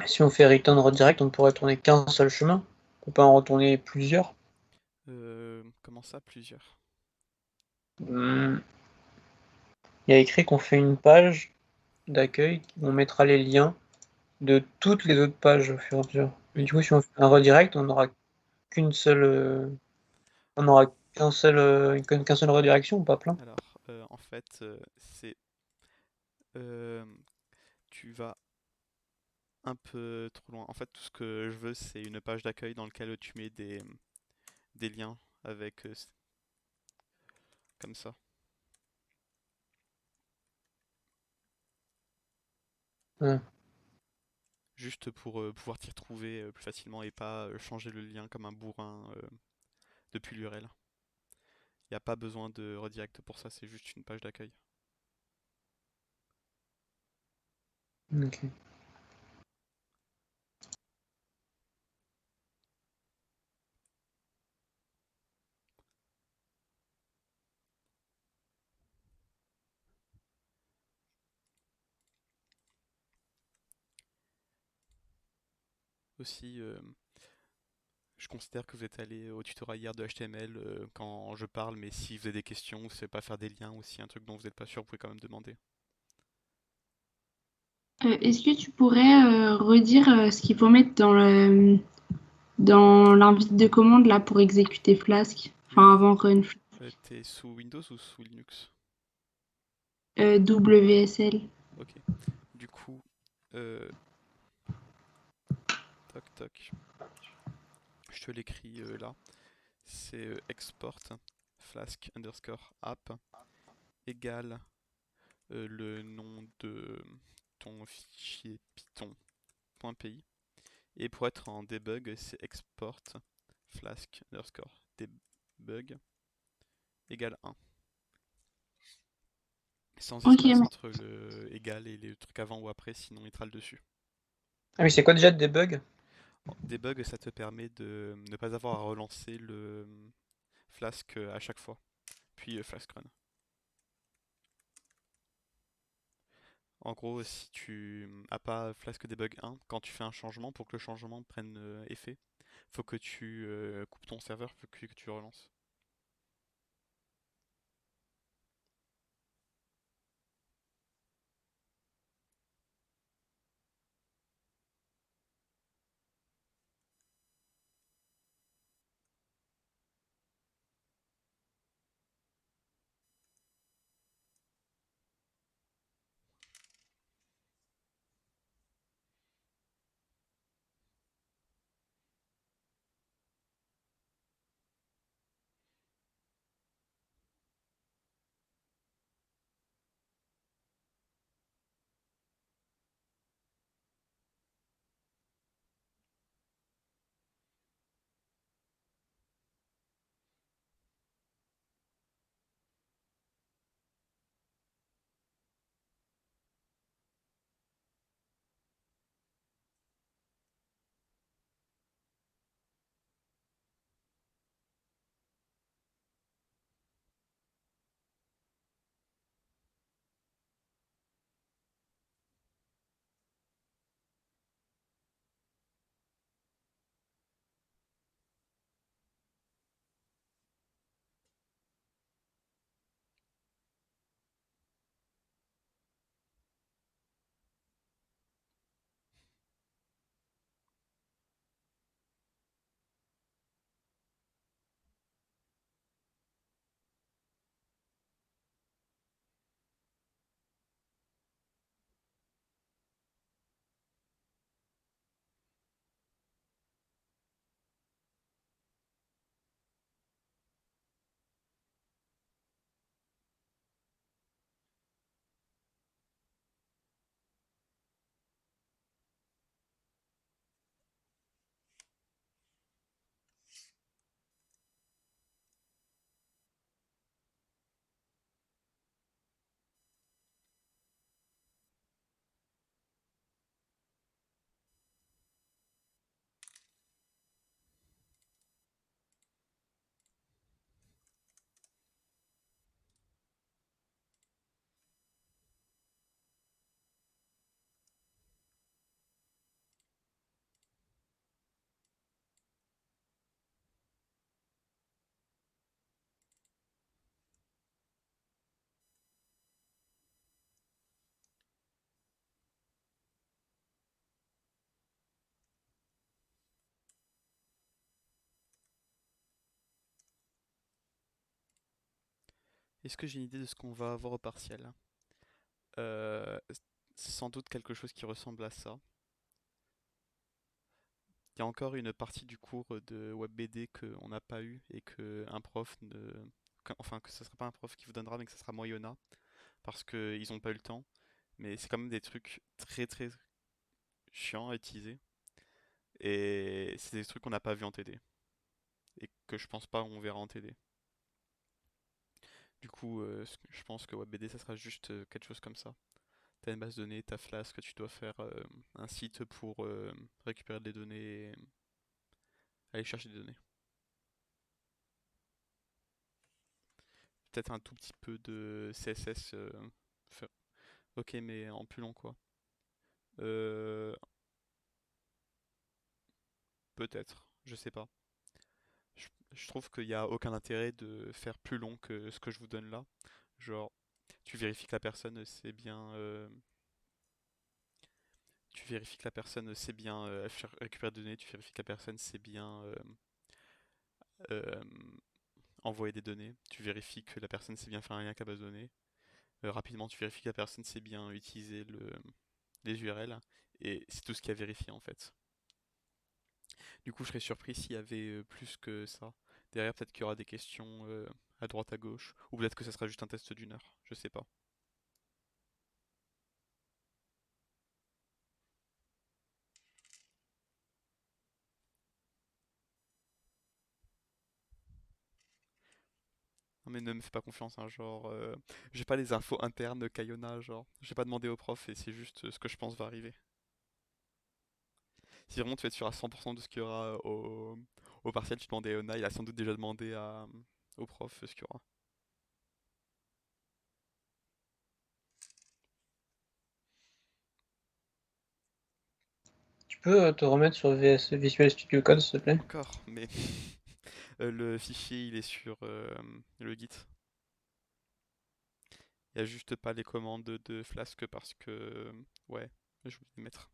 Speaker 4: si on fait return redirect, on pourrait tourner qu'un seul chemin. On peut pas en retourner plusieurs.
Speaker 1: Comment ça, plusieurs?
Speaker 4: Hmm. Il y a écrit qu'on fait une page d'accueil, on mettra les liens de toutes les autres pages au fur et à mesure. Et
Speaker 1: Oui.
Speaker 4: du coup, si on fait un redirect, on n'aura qu'une seule, on n'aura qu'un seul redirection ou pas plein.
Speaker 1: Alors, en fait, euh, tu vas un peu trop loin. En fait, tout ce que je veux, c'est une page d'accueil dans laquelle tu mets des liens avec comme ça.
Speaker 4: Ouais.
Speaker 1: Juste pour pouvoir t'y retrouver plus facilement et pas changer le lien comme un bourrin depuis l'URL. Il n'y a pas besoin de redirect pour ça, c'est juste une page d'accueil.
Speaker 4: Ok.
Speaker 1: Aussi, je considère que vous êtes allé au tutoriel hier de HTML quand je parle, mais si vous avez des questions, vous ne savez pas faire des liens ou si un truc dont vous n'êtes pas sûr, vous pouvez quand même demander.
Speaker 3: Est-ce que tu pourrais redire ce qu'il faut mettre dans l'invite de commande là pour exécuter Flask,
Speaker 1: Oui.
Speaker 3: enfin avant Run
Speaker 1: T'es sous Windows ou sous Linux?
Speaker 3: WSL.
Speaker 1: Ok. Du coup, euh, toc toc, je te l'écris là. C'est export flask underscore app égale le nom de ton fichier python.py. Et pour être en debug, c'est export flask underscore debug égale 1. Sans
Speaker 3: Ok,
Speaker 1: espace entre le égal et les trucs avant ou après, sinon il te râle dessus.
Speaker 4: Ah oui, c'est quoi déjà de debug?
Speaker 1: Debug, ça te permet de ne pas avoir à relancer le Flask à chaque fois, puis Flask Run. En gros, si tu as pas Flask Debug 1, quand tu fais un changement, pour que le changement prenne effet, faut que tu coupes ton serveur, faut que tu relances. Est-ce que j'ai une idée de ce qu'on va avoir au partiel? Euh, c'est sans doute quelque chose qui ressemble à ça. Il y a encore une partie du cours de WebBD qu'on n'a pas eu et que un prof ne... Enfin, que ce sera pas un prof qui vous donnera, mais que ce sera Moyonna, parce qu'ils n'ont pas eu le temps. Mais c'est quand même des trucs très très chiants à utiliser. Et c'est des trucs qu'on n'a pas vu en TD. Et que je pense pas on verra en TD. Du coup, je pense que WebBD, ça sera juste quelque chose comme ça. T'as une base de données, t'as Flask, tu dois faire un site pour récupérer des données et aller chercher des données. Peut-être un tout petit peu de CSS. Faire- Ok, mais en plus long quoi. Euh, Peut-être, je sais pas. Je trouve qu'il n'y a aucun intérêt de faire plus long que ce que je vous donne là. Genre, tu vérifies que la personne sait bien, tu vérifies que la personne sait bien récupérer des données, tu vérifies que la personne sait bien euh, envoyer des données, tu vérifies que la personne sait bien faire un lien avec la base de données. Rapidement, tu vérifies que la personne sait bien utiliser les URL, et c'est tout ce qu'il y a à vérifier en fait. Du coup, je serais surpris s'il y avait plus que ça. Derrière, peut-être qu'il y aura des questions à droite, à gauche, ou peut-être que ça sera juste un test d'une heure, je sais pas. Non mais ne me fais pas confiance, hein, genre, j'ai pas les infos internes qu'Iona, genre, j'ai pas demandé au prof et c'est juste ce que je pense va arriver. Si vraiment tu veux être sûr à 100% de ce qu'il y aura au partiel, tu demandes à Iona, il a sans doute déjà demandé au prof ce qu'il y aura.
Speaker 4: Tu peux te remettre sur Visual Studio Code, s'il te plaît?
Speaker 1: Encore, mais le fichier il est sur le Git. Il y a juste pas les commandes de Flask parce que, ouais, je voulais les mettre.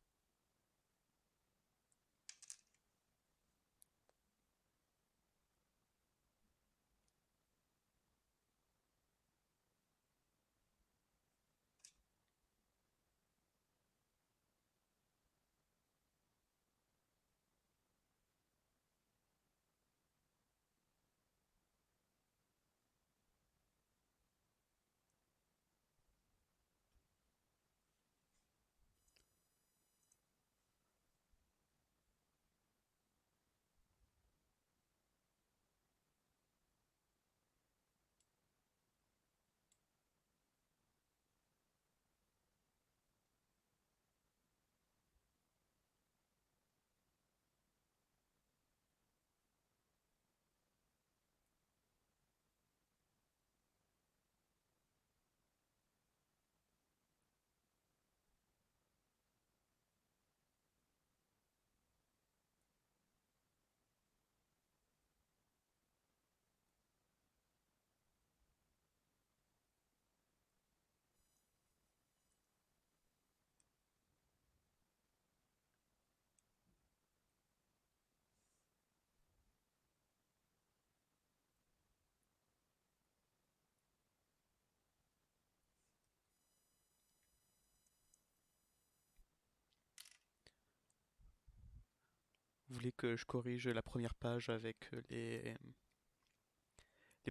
Speaker 1: Vous voulez que je corrige la première page avec les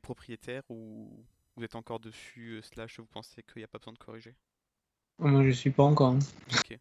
Speaker 1: propriétaires ou vous êtes encore dessus, slash vous pensez qu'il n'y a pas besoin de corriger?
Speaker 4: Moi, je suis pas encore, hein.
Speaker 1: Ok.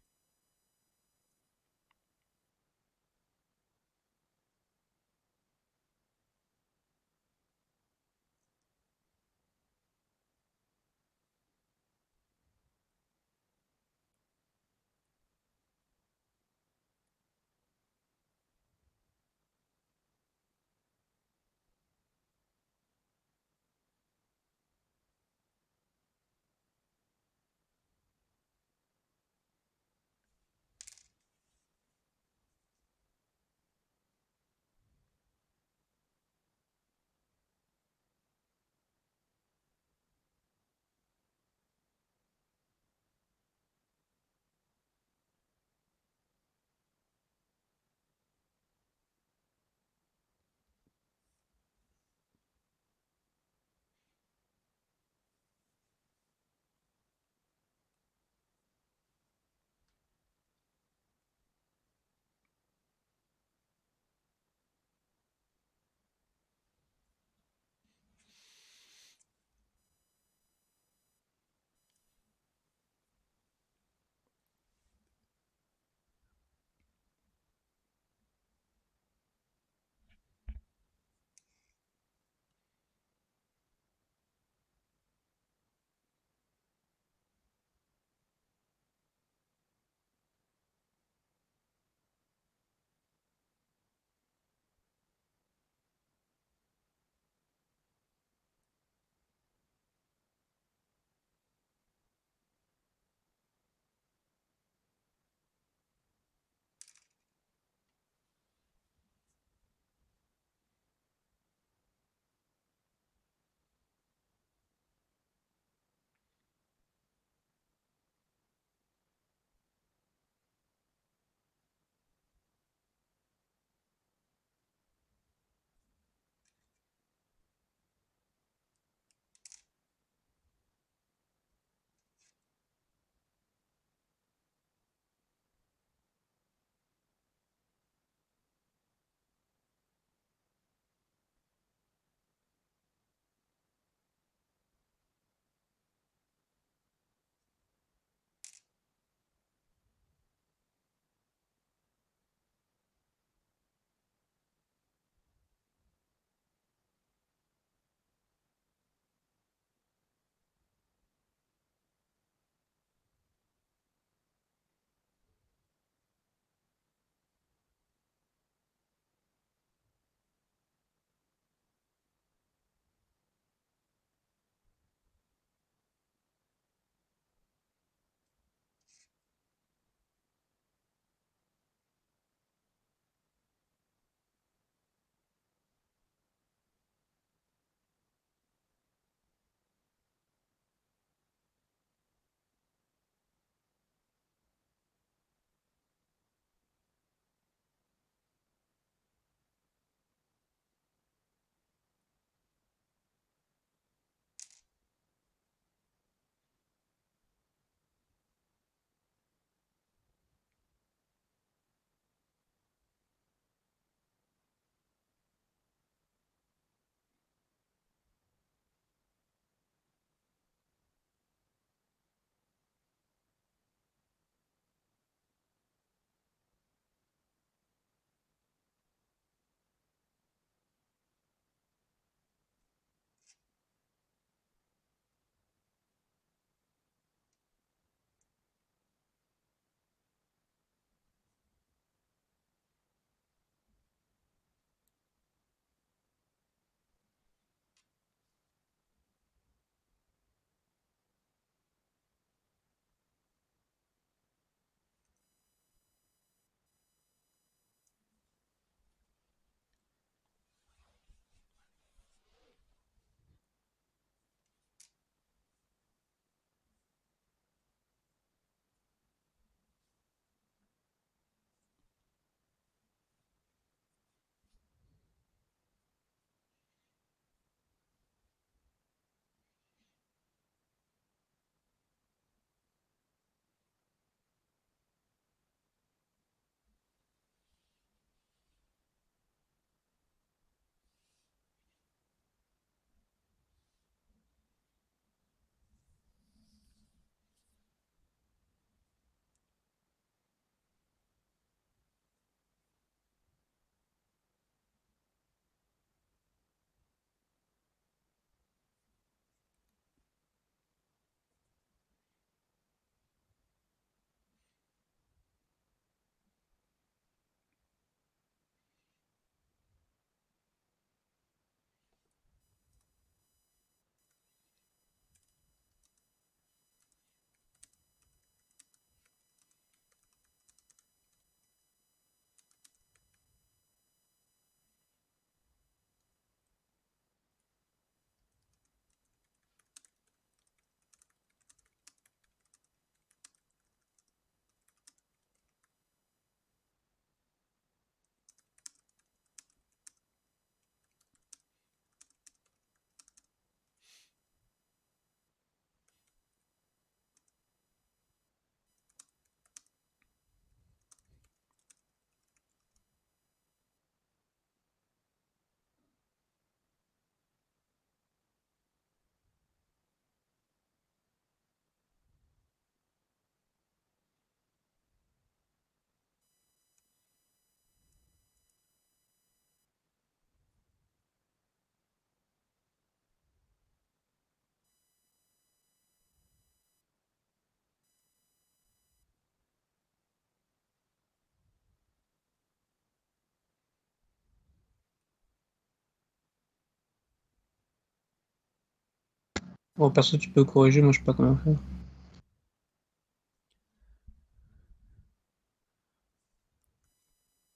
Speaker 4: Bon, perso, tu peux corriger, moi je sais pas comment faire.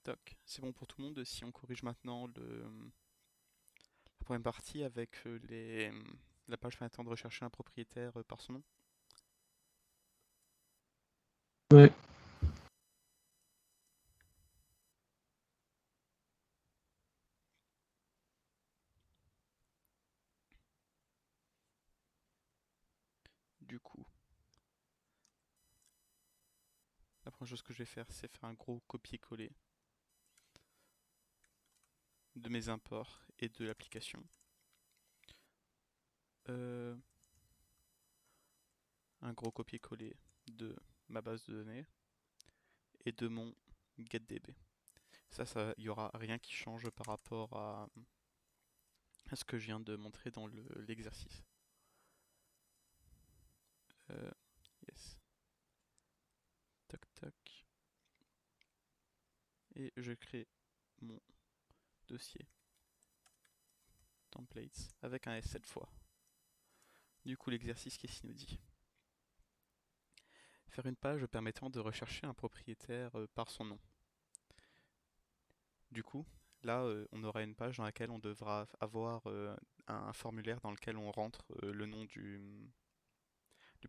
Speaker 1: Toc. C'est bon pour tout le monde si on corrige maintenant la première partie avec la page permettant de rechercher un propriétaire par son nom.
Speaker 4: Ouais.
Speaker 1: Du coup, la première chose que je vais faire, c'est faire un gros copier-coller de mes imports et de l'application. Un gros copier-coller de ma base de données et de mon getDB. Ça, il n'y aura rien qui change par rapport à ce que je viens de montrer dans l'exercice. Yes. Toc toc. Et je crée mon dossier templates avec un S cette fois. Du coup, l'exercice qu'est-ce qu'il nous dit? Faire une page permettant de rechercher un propriétaire par son nom. Du coup, là, on aura une page dans laquelle on devra avoir un formulaire dans lequel on rentre le nom du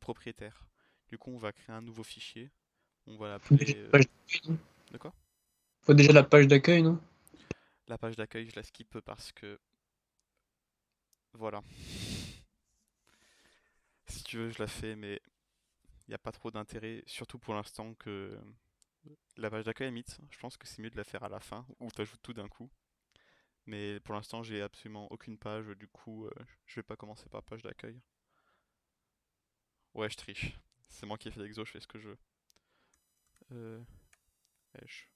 Speaker 1: propriétaire. Du coup, on va créer un nouveau fichier. On va
Speaker 4: Faut déjà
Speaker 1: l'appeler...
Speaker 4: la page d'accueil, non?
Speaker 1: De quoi?
Speaker 4: Faut déjà la page d'accueil, non?
Speaker 1: La page d'accueil, je la skip parce que... Voilà. Si tu veux, je la fais, mais il n'y a pas trop d'intérêt, surtout pour l'instant que la page d'accueil, limite, je pense que c'est mieux de la faire à la fin, ou t'ajoutes tout d'un coup. Mais pour l'instant, j'ai absolument aucune page, du coup, je vais pas commencer par page d'accueil. Ouais, je triche. C'est moi qui ai fait l'exo, je fais ce que je veux. Hash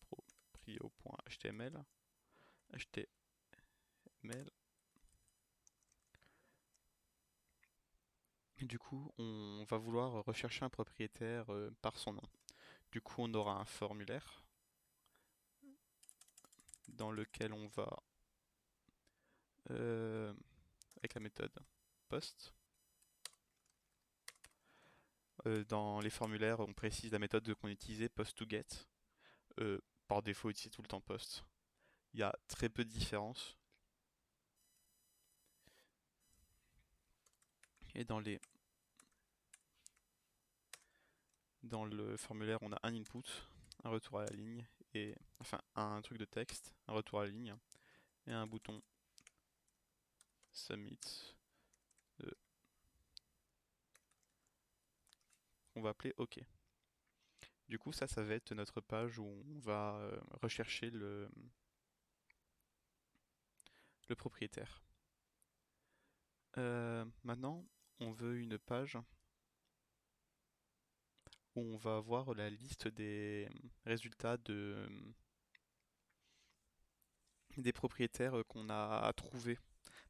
Speaker 1: proprio.html HTML. Du coup, on va vouloir rechercher un propriétaire par son nom. Du coup, on aura un formulaire dans lequel on va, avec la méthode post, dans les formulaires, on précise la méthode qu'on utilisait, post2get. Par défaut, ici tout le temps post. Il y a très peu de différence. Et dans le formulaire, on a un input, un retour à la ligne, et enfin un truc de texte, un retour à la ligne, et un bouton submit qu'on va appeler OK. Du coup, ça va être notre page où on va rechercher le propriétaire. Maintenant, on veut une page où on va avoir la liste des résultats des propriétaires qu'on a trouvés.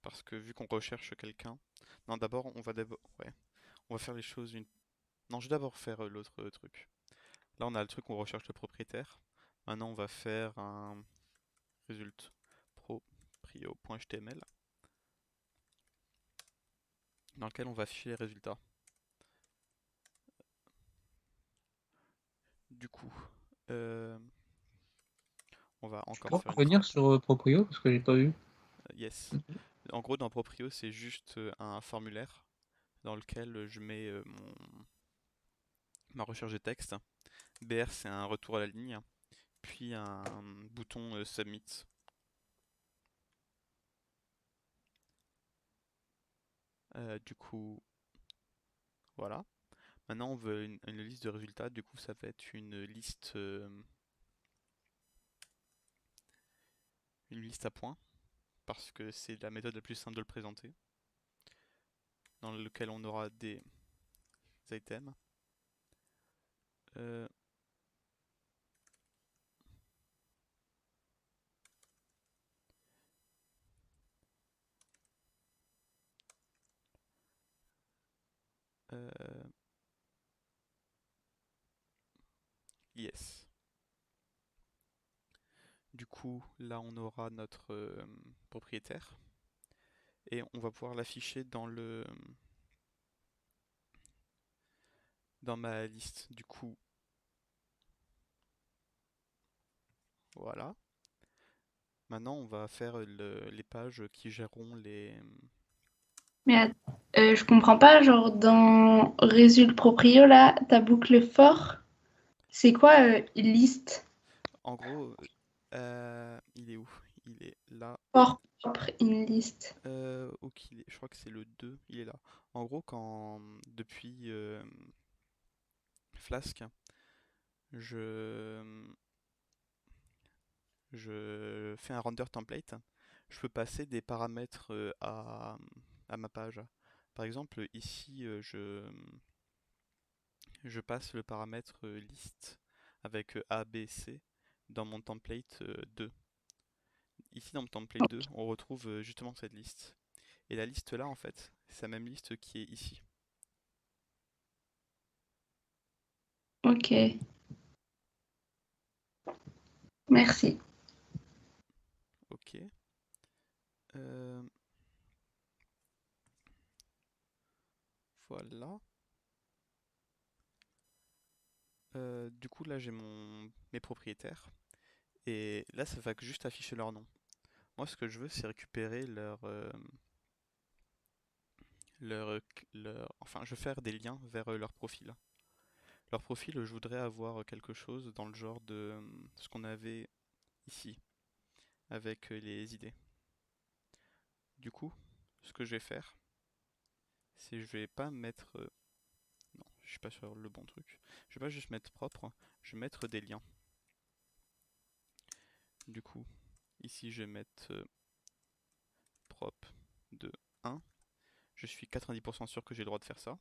Speaker 1: Parce que vu qu'on recherche quelqu'un... Non, d'abord, ouais, on va faire les choses une... Non, je vais d'abord faire l'autre truc. Là, on a le truc où on recherche le propriétaire. Maintenant, on va faire un résultat proprio.html dans lequel on va afficher les résultats. Du coup, on va
Speaker 4: Tu
Speaker 1: encore
Speaker 4: peux
Speaker 1: faire une
Speaker 4: revenir sur Proprio parce que j'ai pas vu.
Speaker 1: yes. En gros, dans Proprio, c'est juste un formulaire dans lequel je mets ma recherche de texte. BR, c'est un retour à la ligne, puis un bouton Submit. Du coup, voilà. Maintenant, on veut une liste de résultats. Du coup, ça va être une liste à points, parce que c'est la méthode la plus simple de le présenter, dans lequel on aura des items. Euh, euh, yes. Du coup, là, on aura notre propriétaire. et on va pouvoir l'afficher dans ma liste. Du coup, voilà. Maintenant, on va faire les pages qui géreront
Speaker 3: Mais je comprends pas, genre dans Résulte Proprio, là, ta boucle for, c'est quoi liste?
Speaker 1: En gros, il est où? Il est là.
Speaker 3: For propre in list.
Speaker 1: Ok, je crois que c'est le 2, il est là. En gros, depuis Flask, je, je fais un render template, je peux passer des paramètres à ma page. Par exemple, ici, je passe le paramètre list avec A, B, C dans mon template 2. Ici, dans mon template 2, on retrouve justement cette liste. Et la liste là, en fait, c'est la même liste qui est ici.
Speaker 3: Ok, merci.
Speaker 1: Ok. Euh, voilà. Du coup, là, j'ai mes propriétaires. Et là, ça va juste afficher leur nom. Moi, ce que je veux, c'est récupérer enfin, je veux faire des liens vers leur profil. Leur profil, je voudrais avoir quelque chose dans le genre de ce qu'on avait ici, avec les idées. Du coup, ce que je vais faire, c'est je vais pas mettre... non, je suis pas sur le bon truc. Je vais pas juste mettre propre, je vais mettre des liens. Du coup, ici, je vais mettre prop de 1. Je suis 90% sûr que j'ai le droit de faire ça.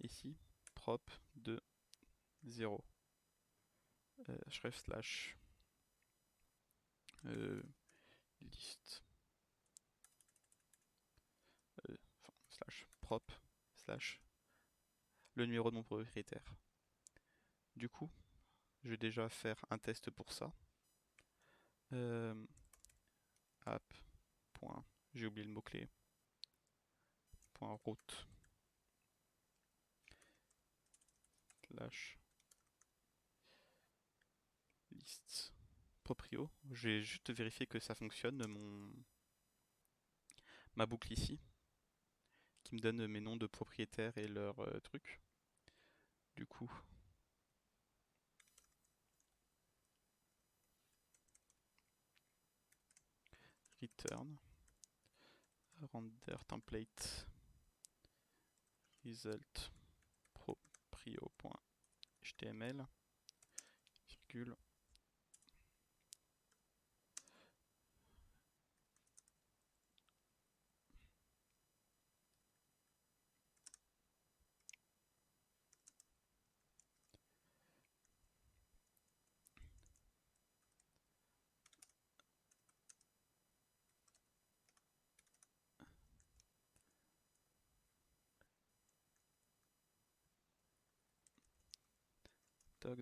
Speaker 1: Ici, prop de 0. Href slash list slash prop slash le numéro de mon propriétaire. Du coup, je vais déjà faire un test pour ça. App. J'ai oublié le mot-clé. Route slash list proprio. Je vais juste vérifier que ça fonctionne, ma boucle ici, qui me donne mes noms de propriétaires et leurs trucs. Du coup, return render template result proprio.html virgule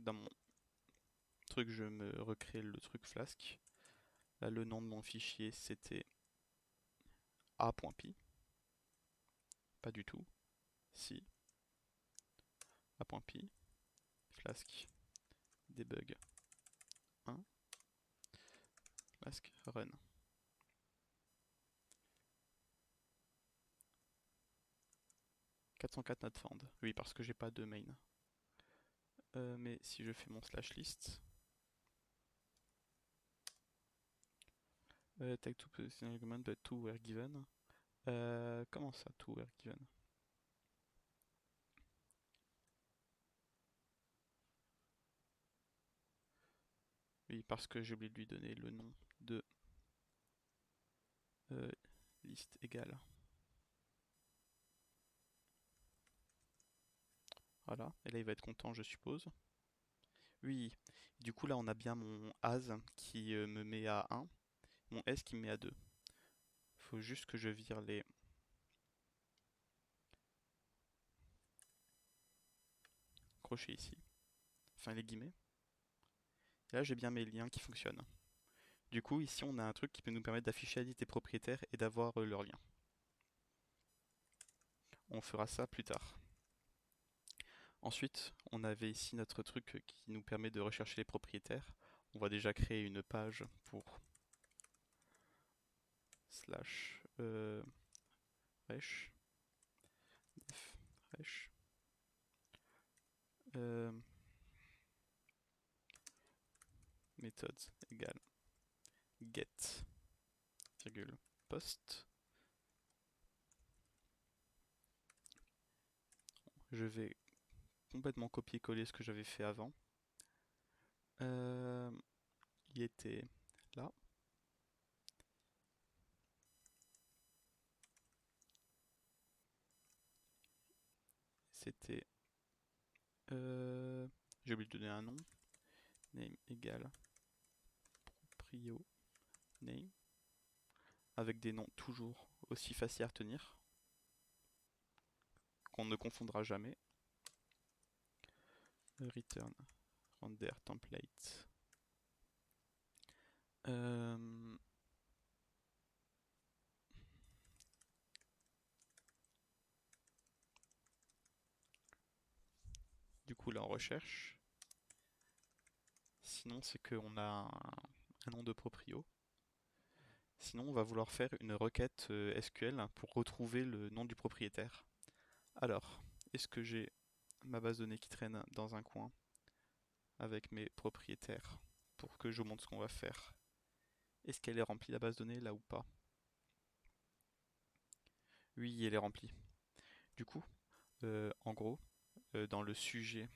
Speaker 1: dans mon truc, je me recrée le truc Flask. Là, le nom de mon fichier, c'était a.py. Pas du tout. Si. a.py. Flask. Debug 1. Flask run. 404 not found. Oui, parce que j'ai pas de main. Mais si je fais mon slash list, take two position argument, but two were given. Comment ça, two were given? Oui, parce que j'ai oublié de lui donner le nom de liste égale. Voilà, et là il va être content, je suppose. Oui, du coup là on a bien mon as qui me met à 1, mon s qui me met à 2. Faut juste que je vire les crochets ici, enfin les guillemets. Et là j'ai bien mes liens qui fonctionnent. Du coup, ici, on a un truc qui peut nous permettre d'afficher la liste des propriétaires et d'avoir leur lien. On fera ça plus tard. Ensuite, on avait ici notre truc qui nous permet de rechercher les propriétaires. On va déjà créer une page pour slash resh def resh méthode égale get virgule post. Je vais complètement copier-coller ce que j'avais fait avant. Il était là. C'était... j'ai oublié de donner un nom. Name égale proprio name. Avec des noms toujours aussi faciles à retenir. Qu'on ne confondra jamais. Return render template. Du coup là on recherche. Sinon c'est qu'on a un nom de proprio. Sinon on va vouloir faire une requête SQL pour retrouver le nom du propriétaire. Alors, est-ce que j'ai ma base de données qui traîne dans un coin avec mes propriétaires pour que je vous montre ce qu'on va faire? Est-ce qu'elle est remplie la base de données là ou pas? Oui, elle est remplie. Du coup, en gros, dans le sujet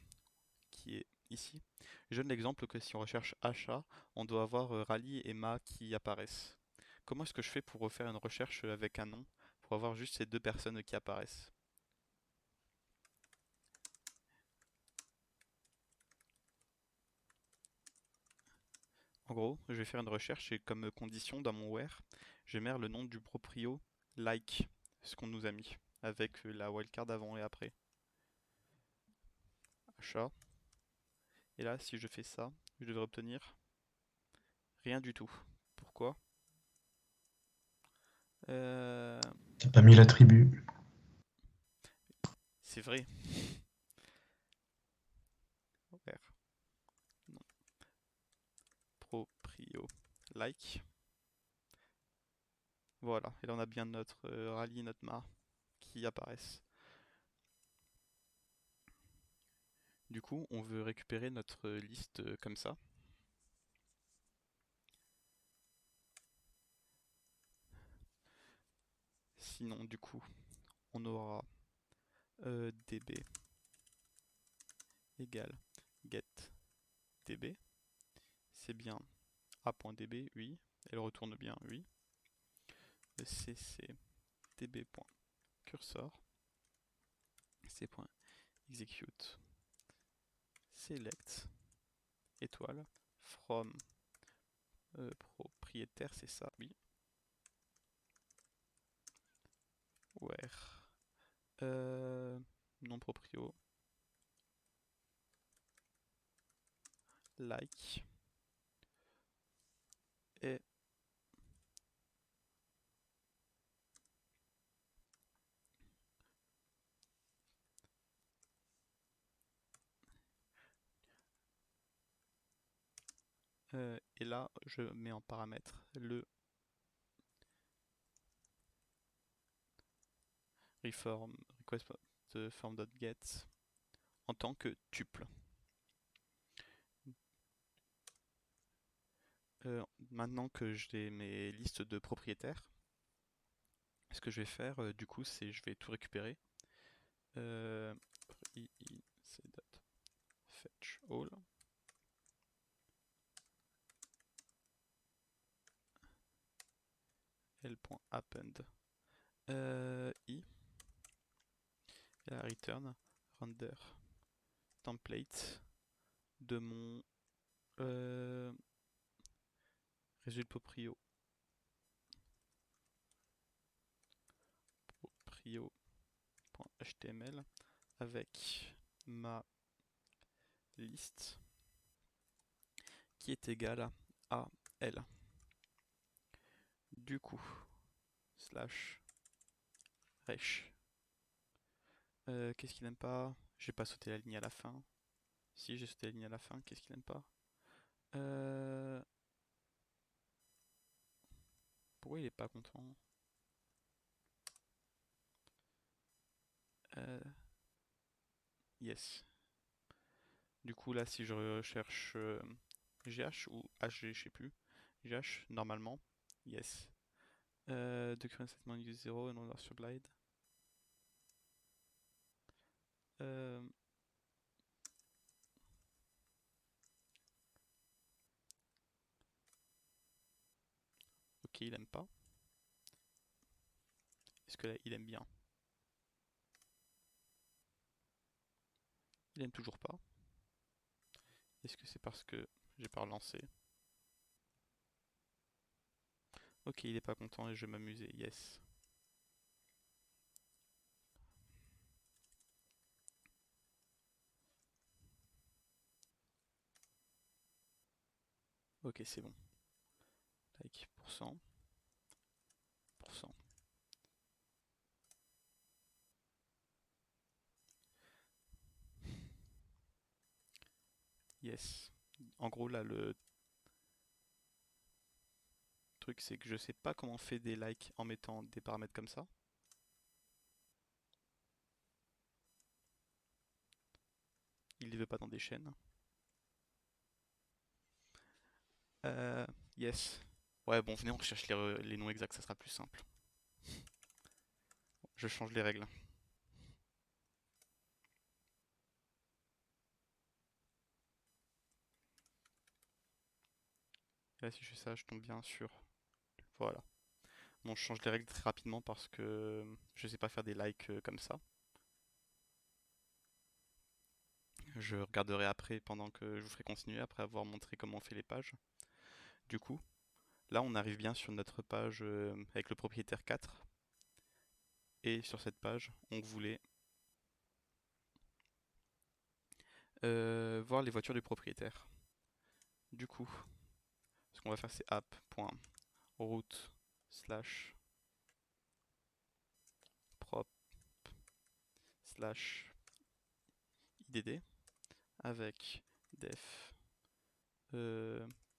Speaker 1: qui est ici, je donne l'exemple que si on recherche achat, on doit avoir Rally et Ma qui apparaissent. Comment est-ce que je fais pour refaire une recherche avec un nom, pour avoir juste ces deux personnes qui apparaissent? En gros, je vais faire une recherche et comme condition dans mon where, je vais mettre le nom du proprio like, ce qu'on nous a mis, avec la wildcard avant et après. Achat. Et là, si je fais ça, je devrais obtenir rien du tout. Pourquoi?
Speaker 5: T'as pas mis l'attribut.
Speaker 1: C'est vrai. Where. Non. Proprio like. Voilà, et là on a bien notre rallye et notre ma qui apparaissent. Du coup, on veut récupérer notre liste comme ça. Sinon, du coup, on aura db égale get db. C'est bien a.db, oui. Elle retourne bien, oui. cc db.cursor c.execute select étoile from propriétaire, c'est ça, oui. Where non proprio like et là je mets en paramètre le reform request form.get en tant que tuple. Maintenant que j'ai mes listes de propriétaires, ce que je vais faire du coup c'est je vais tout récupérer. Fetch all l.append i et la return render template de mon résultat proprio.html avec ma liste qui est égale à L. Du coup, slash resh. Qu'est-ce qu'il n'aime pas? J'ai pas sauté la ligne à la fin. Si, j'ai sauté la ligne à la fin. Qu'est-ce qu'il n'aime pas? Pourquoi il est pas content? Yes. Du coup, là, si je recherche GH ou HG, je sais plus. GH, normalement. Yes. The current statement use 0 and on sublide. Ok, il aime pas. Est-ce que là, il aime bien? Il aime toujours pas. Est-ce que c'est parce que j'ai pas relancé? Ok, il est pas content et je vais m'amuser. Yes. Ok, c'est bon. Like, %. Yes. En gros, là, le truc, c'est que je sais pas comment on fait des likes en mettant des paramètres comme ça. Il les veut pas dans des chaînes. Yes. Ouais, bon, venez, on recherche les noms exacts, ça sera plus simple. Je change les règles. Et là, si je fais ça, je tombe bien sur... Voilà. Bon, je change les règles très rapidement parce que je sais pas faire des likes comme ça. Je regarderai après pendant que je vous ferai continuer, après avoir montré comment on fait les pages. Du coup, là, on arrive bien sur notre page avec le propriétaire 4. Et sur cette page, on voulait voir les voitures du propriétaire. Du coup, ce qu'on va faire, c'est app.route slash prop slash idd avec def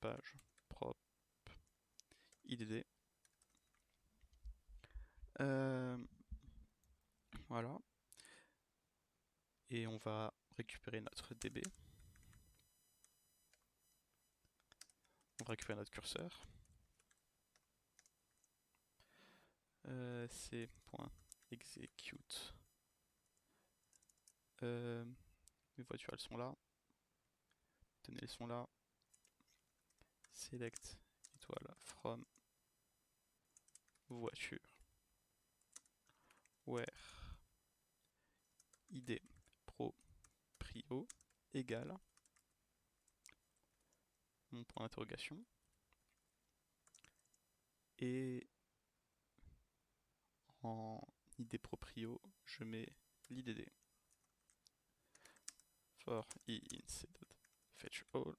Speaker 1: page prop idd. Voilà. Et on va récupérer notre db. On va récupérer notre curseur. c.execute. Les voitures, elles sont là. Tenez, elles sont là. Select étoile from voiture where id proprio égale mon point d'interrogation et en id proprio je mets l'idd for fetch all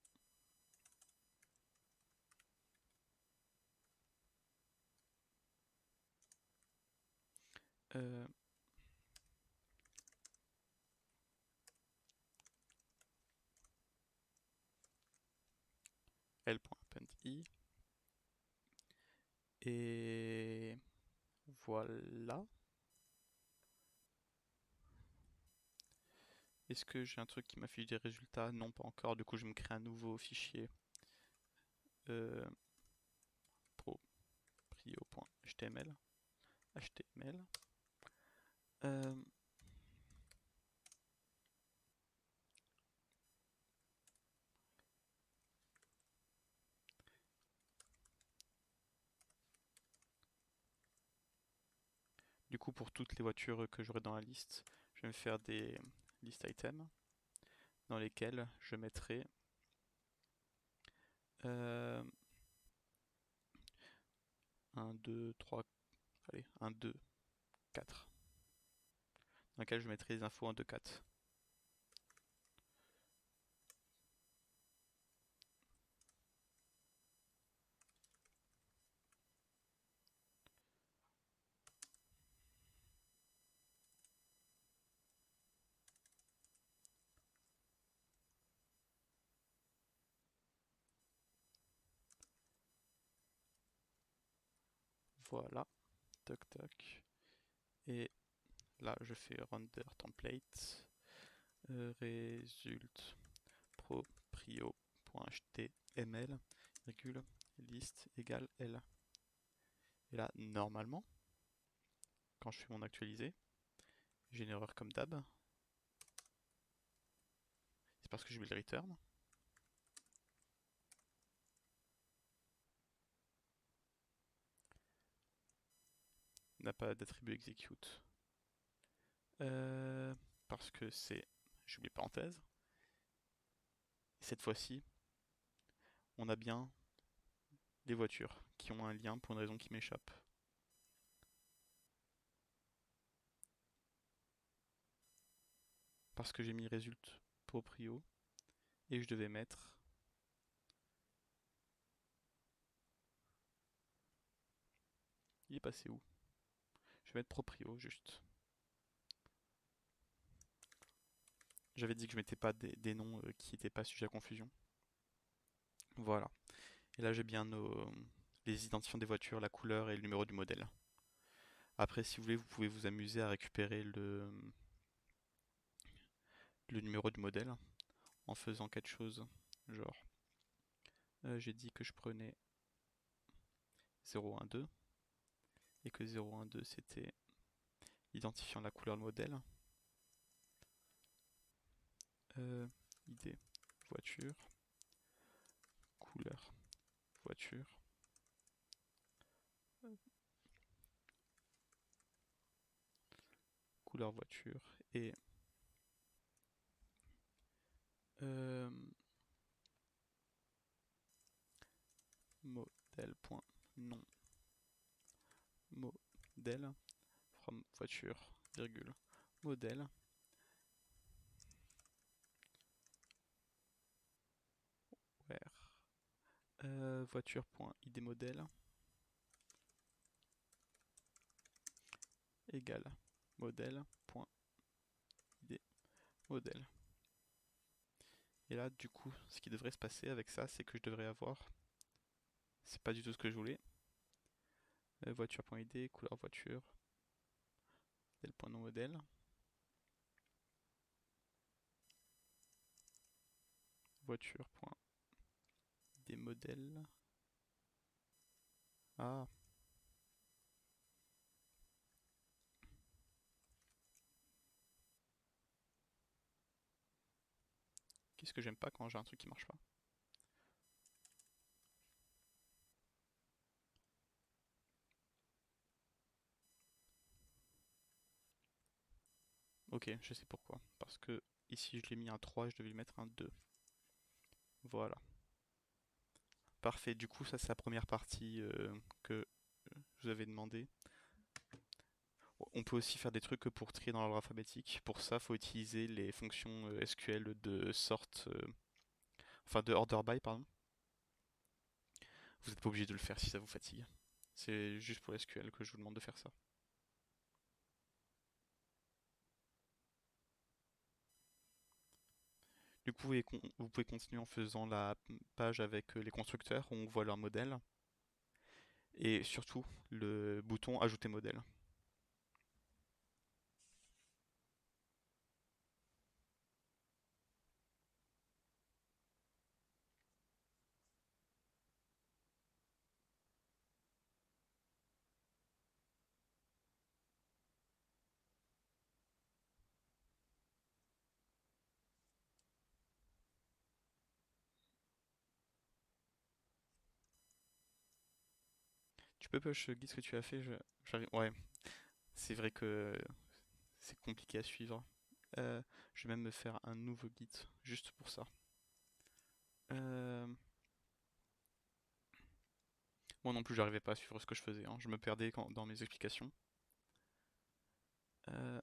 Speaker 1: l.append i et voilà. Est-ce que j'ai un truc qui m'affiche des résultats? Non, pas encore. Du coup, je me crée un nouveau fichier proprio.html. Du coup, pour toutes les voitures que j'aurai dans la liste, je vais me faire des list items dans lesquels je mettrai 1, 2, 3, allez, 1, 2, 4. Dans lequel je mettrai les infos 1, 2, 4. Voilà, toc toc. Et là, je fais render template, result proprio.html, virgule, list égale L. Et là, normalement, quand je fais mon actualisé, j'ai une erreur comme d'hab. C'est parce que je vais le return. N'a pas d'attribut execute. Parce que c'est, j'oublie parenthèse. Cette fois-ci, on a bien des voitures qui ont un lien pour une raison qui m'échappe. Parce que j'ai mis result proprio et je devais mettre il est passé où? Je vais mettre proprio juste. J'avais dit que je mettais pas des noms qui n'étaient pas sujets à confusion. Voilà. Et là j'ai bien les identifiants des voitures, la couleur et le numéro du modèle. Après si vous voulez vous pouvez vous amuser à récupérer le numéro du modèle en faisant quelque chose genre j'ai dit que je prenais 012 et que 012 c'était identifiant la couleur de modèle. ID voiture, couleur voiture, couleur voiture et modèle.nom modèle from voiture virgule modèle where voiture.id modèle égale modèle.id modèle. Et là du coup ce qui devrait se passer avec ça c'est que je devrais avoir, c'est pas du tout ce que je voulais, voiture.id couleur voiture modèle.nom modèle voiture.id modèle. Ah, qu'est-ce que j'aime pas quand j'ai un truc qui marche pas? Ok, je sais pourquoi. Parce que ici je l'ai mis un 3, je devais lui mettre un 2. Voilà. Parfait, du coup ça c'est la première partie que je vous avais demandé. On peut aussi faire des trucs pour trier dans l'ordre alphabétique. Pour ça, faut utiliser les fonctions SQL de sort, enfin de order by, pardon. Vous n'êtes pas obligé de le faire si ça vous fatigue. C'est juste pour SQL que je vous demande de faire ça. Du coup, vous pouvez continuer en faisant la page avec les constructeurs où on voit leur modèle. Et surtout, le bouton ajouter modèle. Tu peux push guide ce que tu as fait, ouais, c'est vrai que c'est compliqué à suivre. Je vais même me faire un nouveau guide juste pour ça. Moi non plus, j'arrivais pas à suivre ce que je faisais, hein. Je me perdais dans mes explications. Euh,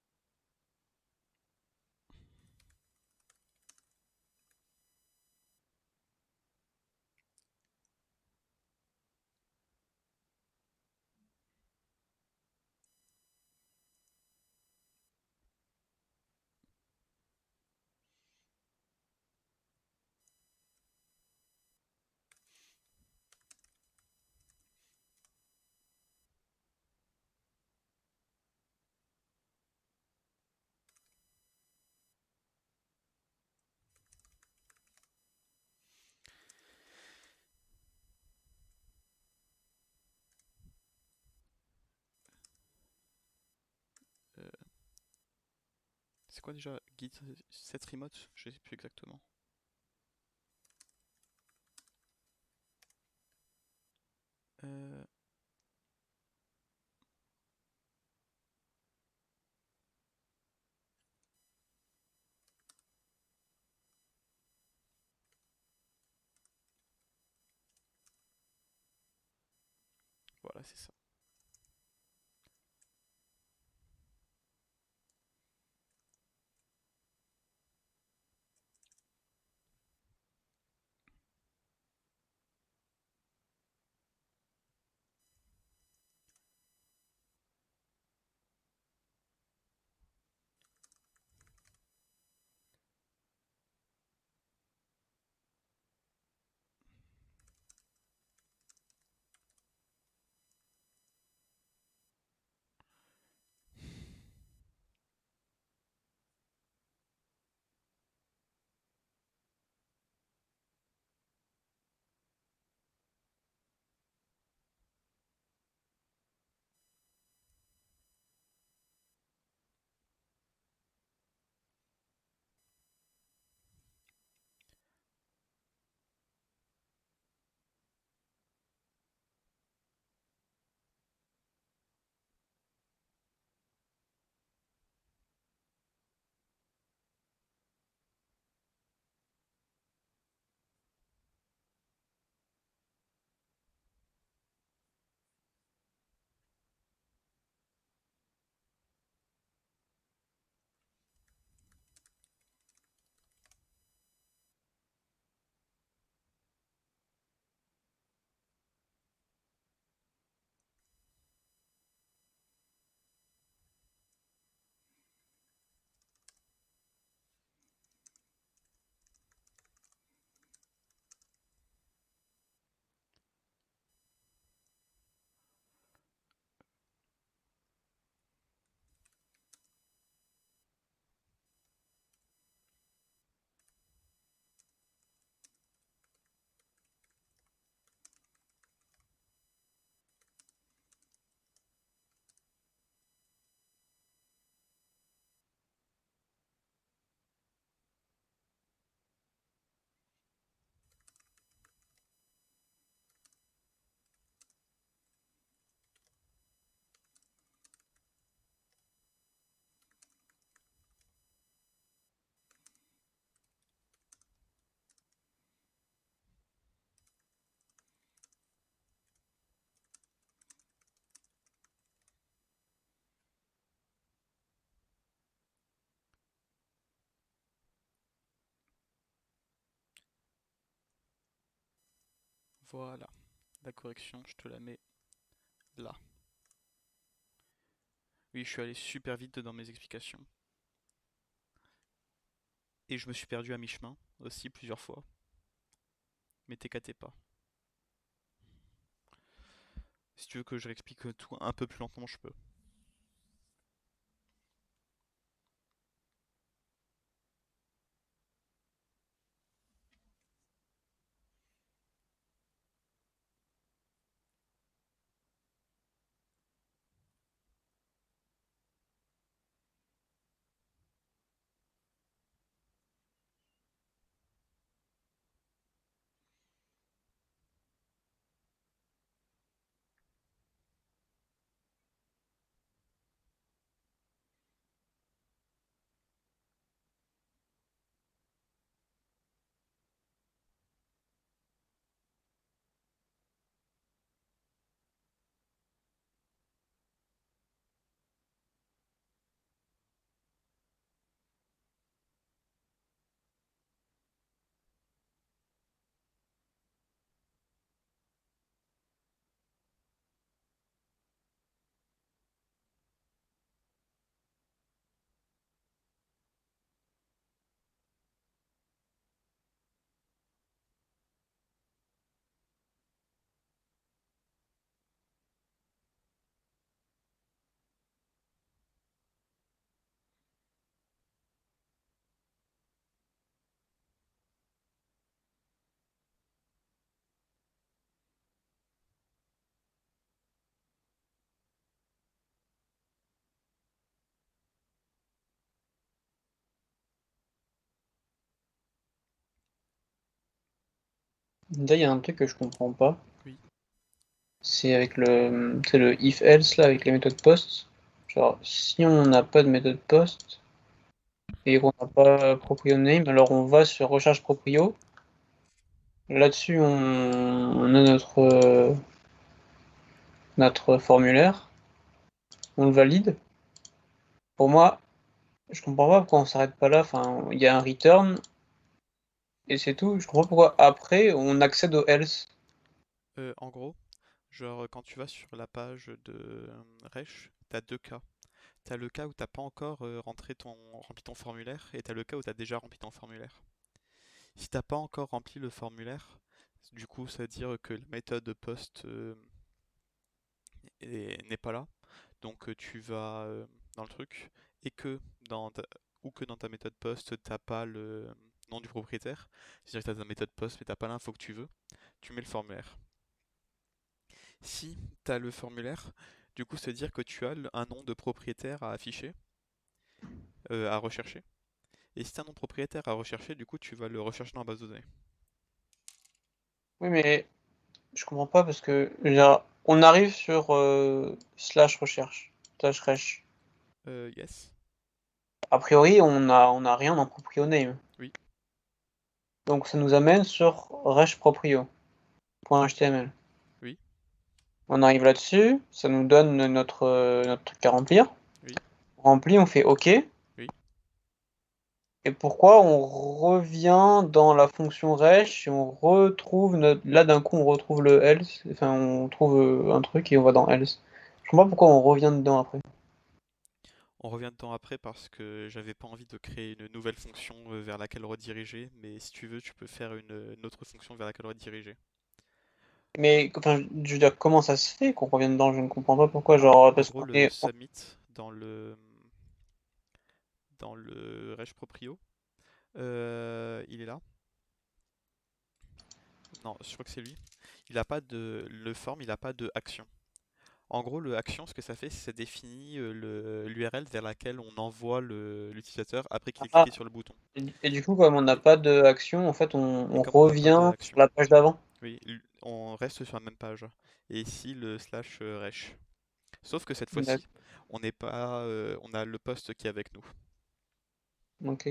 Speaker 1: C'est quoi déjà? Git set remote? Je sais plus exactement. Euh, Voilà, c'est ça. Voilà. La correction, je te la mets là. Oui, je suis allé super vite dans mes explications. Et je me suis perdu à mi-chemin aussi plusieurs fois. Mais t'éclatez pas. Si tu veux que je réexplique tout un peu plus lentement, je peux.
Speaker 4: Là, il y a un truc que je comprends pas.
Speaker 1: Oui.
Speaker 4: C'est avec le if-else là, avec les méthodes post. Genre, si on n'a pas de méthode post et qu'on n'a pas proprio name, alors on va sur recherche proprio. Là-dessus, on a notre formulaire. On le valide. Pour moi, je comprends pas pourquoi on s'arrête pas là. Enfin, il y a un return et c'est tout. Je comprends pas pourquoi après on accède au else.
Speaker 1: En gros, genre quand tu vas sur la page de Resh, t'as deux cas. T'as le cas où t'as pas encore rempli ton formulaire et t'as le cas où t'as déjà rempli ton formulaire. Si t'as pas encore rempli le formulaire, du coup ça veut dire que la méthode post n'est pas là. Donc tu vas dans le truc et que ou que dans ta méthode post t'as pas le nom du propriétaire, c'est-à-dire que t'as ta méthode post mais t'as pas l'info que tu veux, tu mets le formulaire. Si tu as le formulaire, du coup, ça veut dire que tu as un nom de propriétaire à afficher, à rechercher. Et si tu as un nom de propriétaire à rechercher, du coup, tu vas le rechercher dans la base de données.
Speaker 4: Oui, mais je comprends pas parce que genre, on arrive sur slash recherche, slash resh.
Speaker 1: Yes.
Speaker 4: A priori, on a rien dans proprio name.
Speaker 1: Oui.
Speaker 4: Donc ça nous amène sur resh proprio.html.
Speaker 1: Oui.
Speaker 4: On arrive là-dessus, ça nous donne notre truc à remplir.
Speaker 1: Oui.
Speaker 4: On remplit, on fait OK.
Speaker 1: Oui.
Speaker 4: Et pourquoi on revient dans la fonction resh et on retrouve là d'un coup on retrouve le else, enfin on trouve un truc et on va dans else. Je comprends pas pourquoi on revient dedans après.
Speaker 1: On revient dedans après parce que j'avais pas envie de créer une nouvelle fonction vers laquelle rediriger, mais si tu veux, tu peux faire une autre fonction vers laquelle rediriger.
Speaker 4: Mais enfin, je veux dire, comment ça se fait qu'on revienne dedans? Je ne comprends pas pourquoi.
Speaker 1: Bah,
Speaker 4: Genre,
Speaker 1: en
Speaker 4: parce
Speaker 1: gros,
Speaker 4: qu'on
Speaker 1: le
Speaker 4: est.
Speaker 1: submit dans le Reg Proprio, il est là. Non, je crois que c'est lui. Le form, il a pas de action. En gros, le action, ce que ça fait, c'est que ça définit l'URL vers laquelle on envoie l'utilisateur après qu'il ait
Speaker 4: Ah,
Speaker 1: cliqué sur le bouton.
Speaker 4: et du coup, comme on n'a
Speaker 1: Et,
Speaker 4: pas d'action, en fait, on,
Speaker 1: et
Speaker 4: on
Speaker 1: comme on n'a pas
Speaker 4: revient sur
Speaker 1: d'action,
Speaker 4: la page d'avant.
Speaker 1: oui, on reste sur la même page. Et ici, le slash resh. Sauf que cette fois-ci,
Speaker 4: D'accord.
Speaker 1: on n'est pas, on a le poste qui est avec nous.
Speaker 4: Ok.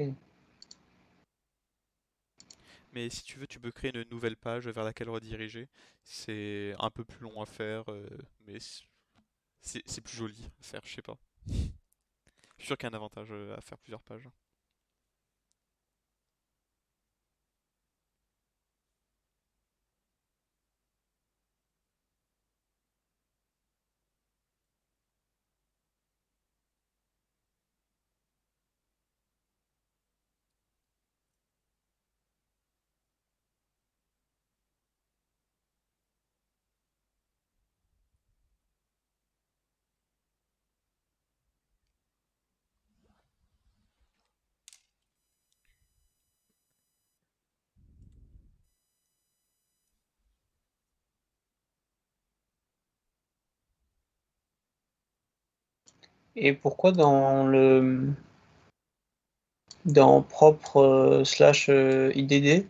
Speaker 1: Mais si tu veux, tu peux créer une nouvelle page vers laquelle rediriger. C'est un peu plus long à faire, mais c'est plus joli à faire, je sais pas. Je suis sûr qu'il y a un avantage à faire plusieurs pages.
Speaker 4: Et pourquoi dans propre slash IDD,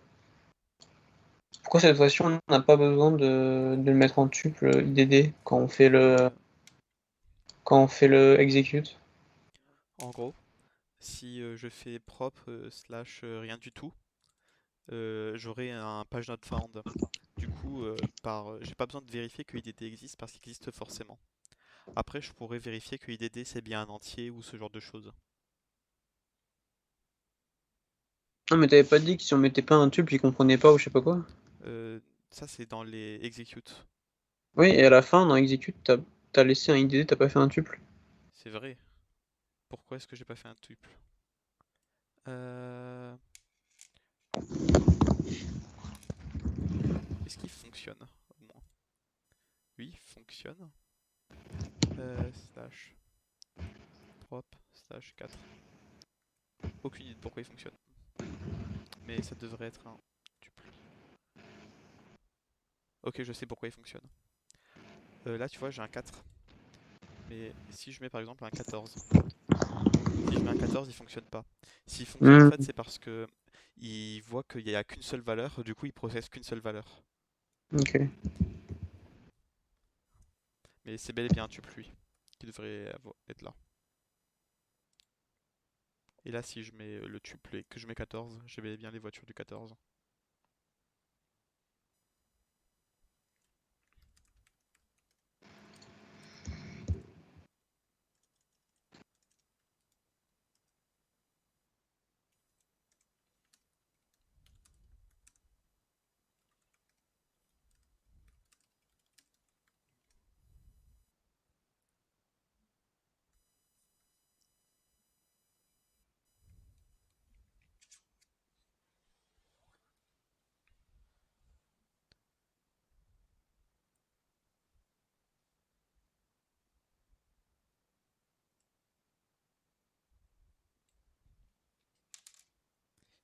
Speaker 4: pourquoi cette fois-ci on n'a pas besoin de le mettre en tuple IDD
Speaker 1: Euh,
Speaker 4: quand on fait le execute?
Speaker 1: En gros, si je fais propre slash rien du tout, j'aurai un page not found. Du coup, j'ai pas besoin de vérifier que IDD existe parce qu'il existe forcément. Après, je pourrais vérifier que IDD c'est bien un entier ou ce genre de choses.
Speaker 4: Non, mais t'avais pas dit que si on mettait pas un tuple, il comprenait pas ou je sais pas quoi?
Speaker 1: Euh, Ça, c'est dans les execute.
Speaker 4: Oui, et à la fin, dans execute, t'as laissé un IDD, t'as pas fait un tuple.
Speaker 1: C'est vrai. Pourquoi est-ce que j'ai pas fait un tuple? Euh, Est-ce qu'il fonctionne au moins? Oui, fonctionne. Slash prop slash 4. Aucune idée de pourquoi il fonctionne. Mais ça devrait être un tuple. Ok, je sais pourquoi il fonctionne. Là, tu vois, j'ai un 4. Mais si je mets par exemple un 14. Si je mets un 14, il fonctionne pas. S'il fonctionne, en fait, c'est parce que il voit qu'il n'y a qu'une seule valeur, du coup il processe qu'une seule valeur.
Speaker 4: Ok.
Speaker 1: Mais c'est bel et bien un tuple lui, qui devrait être là. Et là si je mets le tuple et que je mets 14, j'ai bel et bien les voitures du 14.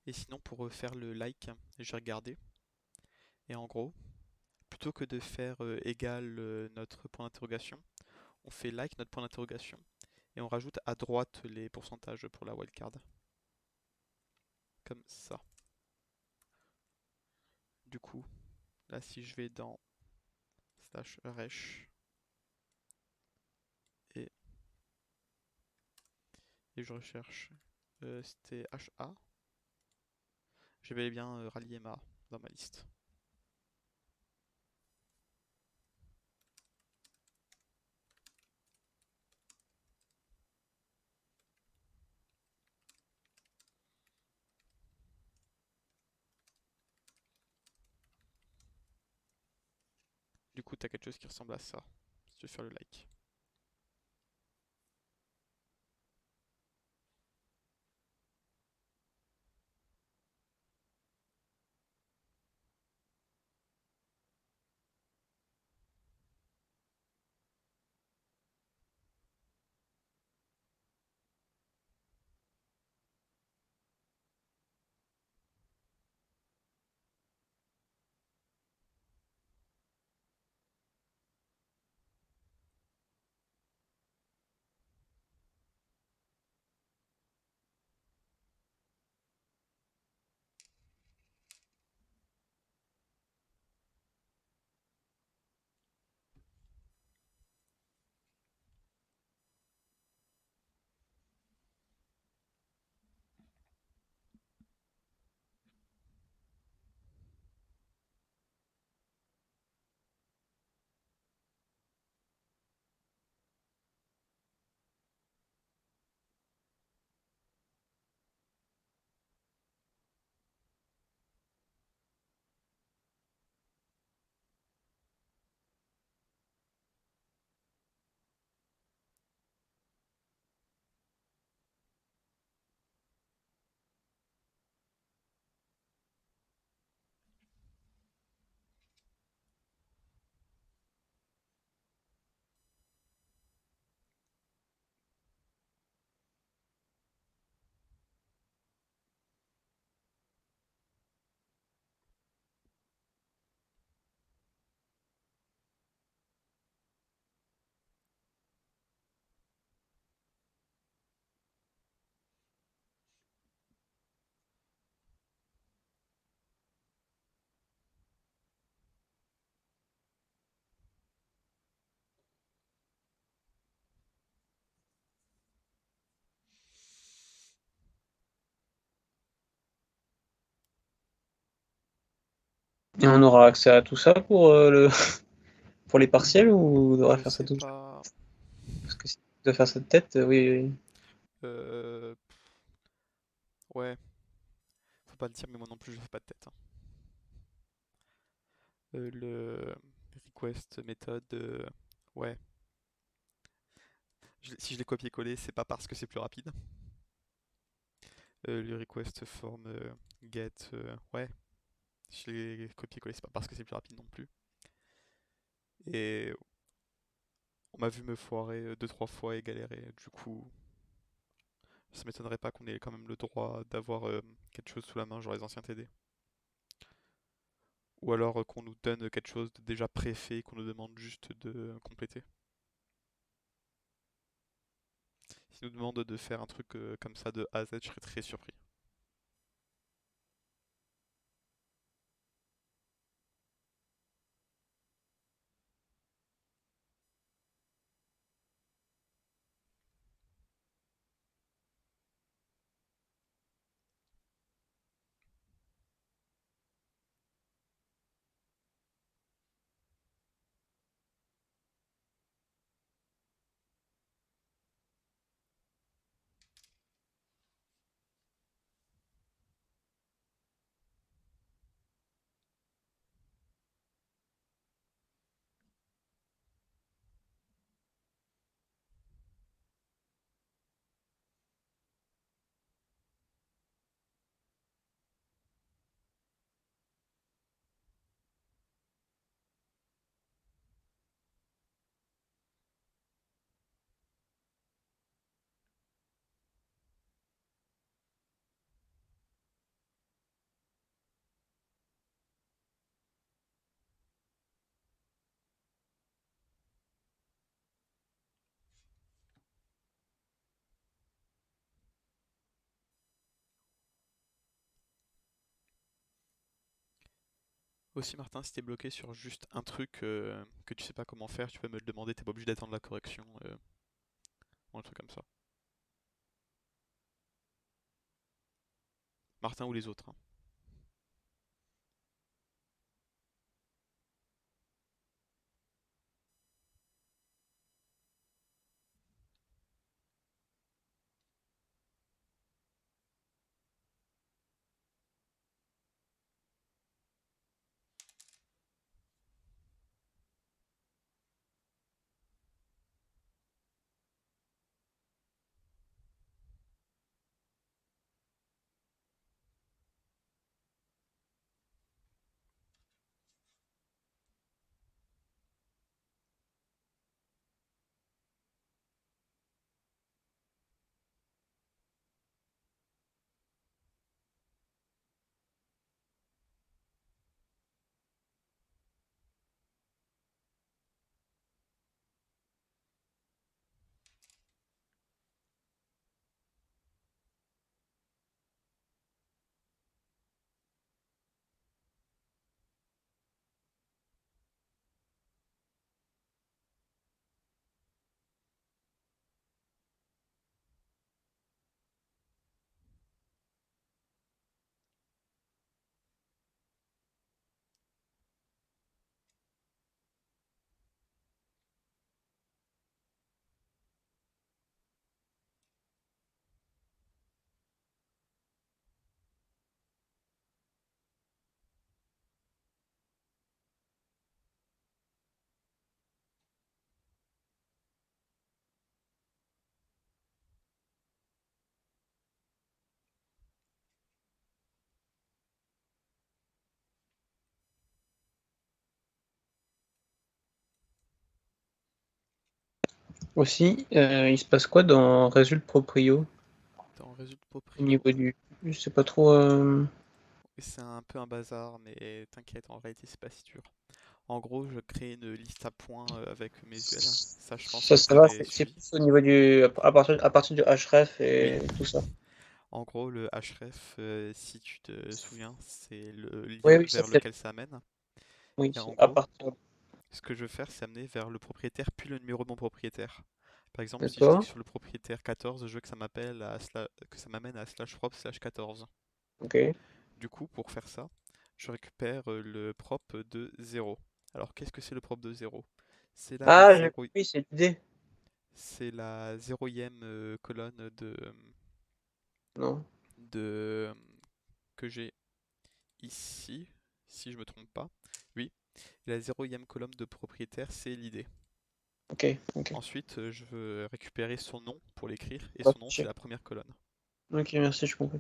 Speaker 1: Et sinon pour faire le like, j'ai regardé. Et en gros, plutôt que de faire égal notre point d'interrogation, on fait like notre point d'interrogation et on rajoute à droite les pourcentages pour la wildcard. Comme ça. Du coup, là si je vais dans slash resh et, je recherche c'était HA, je vais bien rallier ma dans ma liste. Du coup, tu as quelque chose qui ressemble à ça, si tu veux faire le like.
Speaker 4: Et on aura accès à tout ça pour pour les partiels ou on devra
Speaker 1: Je
Speaker 4: faire ça
Speaker 1: sais
Speaker 4: tout de suite?
Speaker 1: pas.
Speaker 4: Parce que si tu dois faire ça de tête, oui, oui.
Speaker 1: Euh, ouais, faut pas le dire, mais moi non plus je fais pas de tête, hein. Le request méthode, ouais. Si je l'ai copié-collé, c'est pas parce que c'est plus rapide. Le request form get, ouais. Si je l'ai copié-collé, c'est pas parce que c'est plus rapide non plus. Et on m'a vu me foirer 2-3 fois et galérer. Du coup, ça m'étonnerait pas qu'on ait quand même le droit d'avoir quelque chose sous la main, genre les anciens TD. Ou alors qu'on nous donne quelque chose de déjà préfait, qu'on nous demande juste de compléter. S'ils nous demandent de faire un truc comme ça de A à Z, je serais très surpris. Aussi, Martin, si t'es bloqué sur juste un truc que tu sais pas comment faire, tu peux me le demander, t'es pas obligé d'attendre la correction ou un truc comme ça. Martin ou les autres, hein.
Speaker 4: Aussi, il se passe quoi dans Result Proprio
Speaker 1: Dans Résultat
Speaker 4: au
Speaker 1: Proprio,
Speaker 4: niveau du. Je sais pas trop.
Speaker 1: c'est un peu un bazar, mais t'inquiète, en réalité c'est pas si dur. En gros, je crée une liste à points avec mes UL. Ça, je pense que
Speaker 4: Ça
Speaker 1: vous
Speaker 4: va,
Speaker 1: avez
Speaker 4: c'est
Speaker 1: suivi.
Speaker 4: plus au niveau du. À partir du href
Speaker 1: Oui.
Speaker 4: et tout ça.
Speaker 1: En gros, le href, si tu te souviens, c'est le
Speaker 4: Oui,
Speaker 1: lien
Speaker 4: oui, ça
Speaker 1: vers
Speaker 4: c'est.
Speaker 1: lequel ça amène.
Speaker 4: Oui,
Speaker 1: Et en
Speaker 4: à
Speaker 1: gros,
Speaker 4: partir.
Speaker 1: ce que je veux faire, c'est amener vers le propriétaire puis le numéro de mon propriétaire. Par exemple, si je clique
Speaker 4: D'accord.
Speaker 1: sur le propriétaire 14, je veux que ça m'appelle que ça m'amène à slash prop slash 14.
Speaker 4: Ok.
Speaker 1: Du coup, pour faire ça, je récupère le prop de 0. Alors, qu'est-ce que c'est le prop de 0? C'est la
Speaker 4: Ah, j'ai
Speaker 1: 0,
Speaker 4: compris, c'est l'idée.
Speaker 1: c'est la zéroième colonne
Speaker 4: Non.
Speaker 1: de que j'ai ici, si je me trompe pas. Oui, et la zéroième colonne de propriétaire, c'est l'idée.
Speaker 4: Ok, ok.
Speaker 1: Ensuite, je veux récupérer son nom pour l'écrire, et
Speaker 4: On va
Speaker 1: son nom, c'est
Speaker 4: afficher.
Speaker 1: la première colonne.
Speaker 4: Ok, merci, je comprends.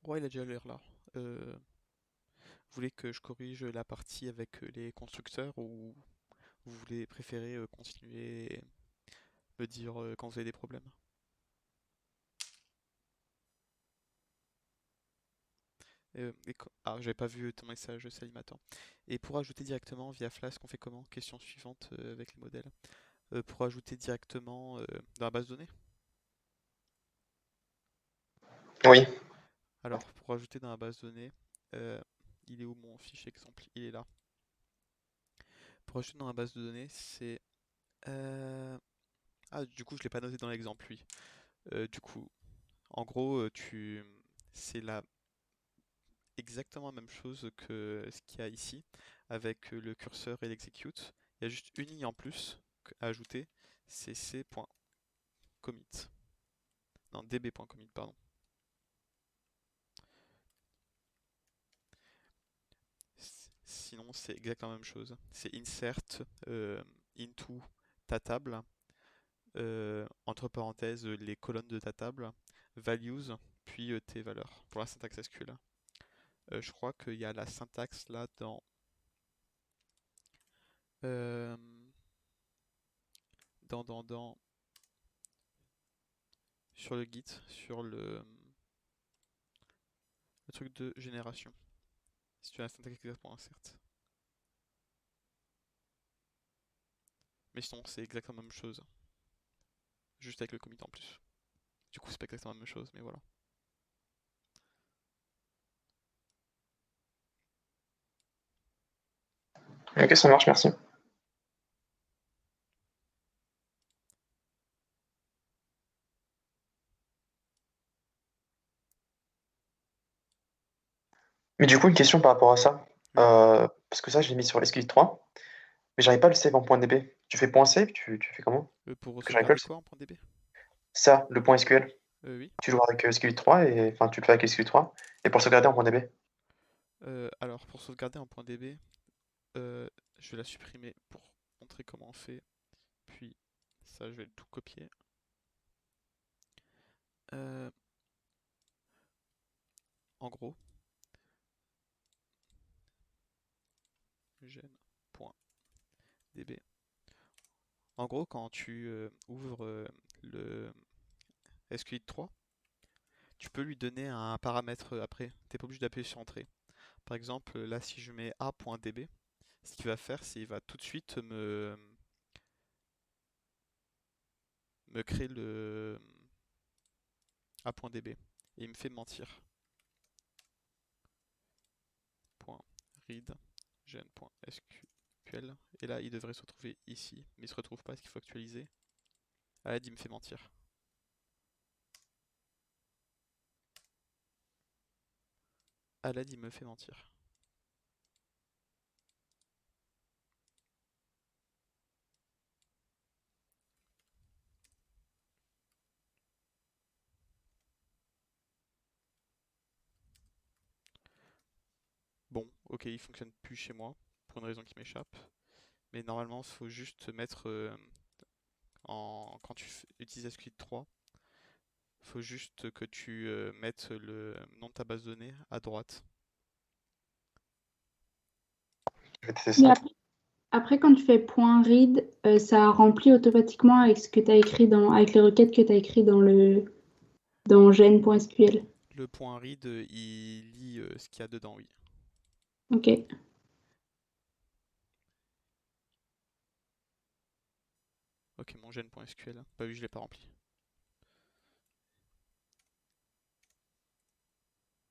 Speaker 1: Ouais, il a déjà l'air là. Vous voulez que je corrige la partie avec les constructeurs ou vous voulez préférer continuer et me dire quand vous avez des problèmes? Ah, j'avais pas vu ton message, Salim, attends. Et pour ajouter directement via Flask, on fait comment? Question suivante avec les modèles. Pour ajouter directement dans la base de données?
Speaker 6: Oui.
Speaker 1: Alors, pour ajouter dans la base de données, euh, il est où mon fichier exemple? Il est là. Pour ajouter dans la base de données, c'est... Ah, du coup, je l'ai pas noté dans l'exemple, oui. Du coup, en gros, c'est exactement la même chose que ce qu'il y a ici, avec le curseur et l'execute. Il y a juste une ligne en plus à ajouter, c'est c.commit. Non, db.commit, pardon. Sinon, c'est exactement la même chose. C'est insert into ta table, entre parenthèses, les colonnes de ta table, values, puis tes valeurs pour la syntaxe SQL. Je crois qu'il y a la syntaxe là euh, dans sur le Git, sur le truc de génération. Si tu as la syntaxe exact pour insert. Mais sinon, c'est exactement la même chose, juste avec le commit en plus. Du coup, c'est pas exactement la même chose, mais voilà.
Speaker 6: Ok, ça marche, merci. Mais du coup, une question par rapport à ça.
Speaker 1: Oui.
Speaker 6: Parce que ça, je l'ai mis sur SQL 3, mais j'arrive pas à le save en .db. Tu fais .save, tu fais comment?
Speaker 1: Pour
Speaker 6: Parce que j'arrive pas à
Speaker 1: sauvegarder
Speaker 6: le save.
Speaker 1: quoi en .db?
Speaker 6: Ça, le .sql.
Speaker 1: Oui.
Speaker 6: Tu joues avec SQL 3 et enfin tu le fais avec SQL 3 et pour sauvegarder en .db.
Speaker 1: Alors, pour sauvegarder en .db, je vais la supprimer pour montrer comment on fait. Puis, ça, je vais tout copier. En gros, gen.db. En gros, quand tu ouvres le SQL 3, tu peux lui donner un paramètre après. T'es pas obligé d'appuyer sur Entrée. Par exemple, là, si je mets a.db, ce qu'il va faire, c'est qu'il va tout de suite me créer le a.db. Et il me fait mentir. .read gen.sql. Et là, il devrait se retrouver ici. Mais il se retrouve pas, parce qu'il faut actualiser. Ah, il me fait mentir. Alad, il me fait mentir. Bon, ok, il fonctionne plus chez moi, pour une raison qui m'échappe. Mais normalement, il faut juste mettre quand tu utilises SQL 3, il faut juste que tu mettes le nom de ta base de données à droite.
Speaker 6: Je vais tester
Speaker 3: Mais
Speaker 6: ça.
Speaker 3: après, quand tu fais .read, ça remplit automatiquement avec ce que tu as écrit avec les requêtes que tu as écrites dans gen.sql.
Speaker 1: Le .read, il lit ce qu'il y a dedans, oui.
Speaker 3: Ok.
Speaker 1: Ok, mon gen.sql. Bah oui, je l'ai pas rempli.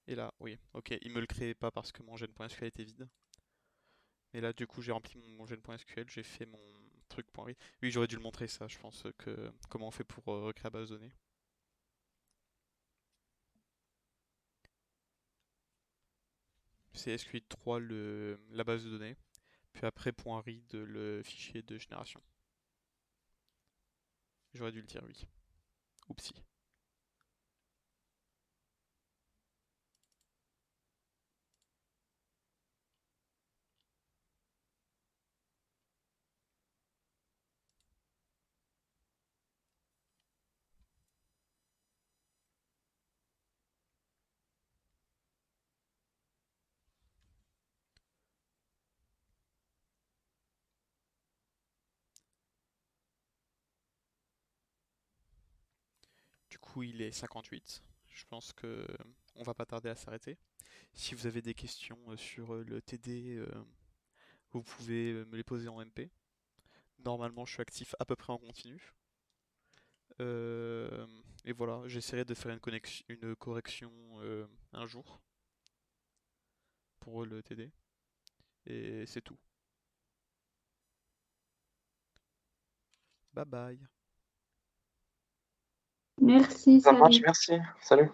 Speaker 1: Et là, oui, ok, il me le crée pas parce que mon gen.sql était vide. Mais là, du coup, j'ai rempli mon gen.sql, j'ai fait mon truc.read. Oui, j'aurais dû le montrer ça, je pense, que comment on fait pour recréer la base de données. C'est SQL 3 la base de données, puis après .read le fichier de génération. J'aurais dû le dire, oui. Oupsie. Du coup, il est 58. Je pense que on va pas tarder à s'arrêter. Si vous avez des questions sur le TD, vous pouvez me les poser en MP. Normalement, je suis actif à peu près en continu. Et voilà, j'essaierai de faire une correction un jour pour le TD. Et c'est tout. Bye bye.
Speaker 3: Merci,
Speaker 6: Ça marche,
Speaker 3: salut.
Speaker 6: merci. Salut.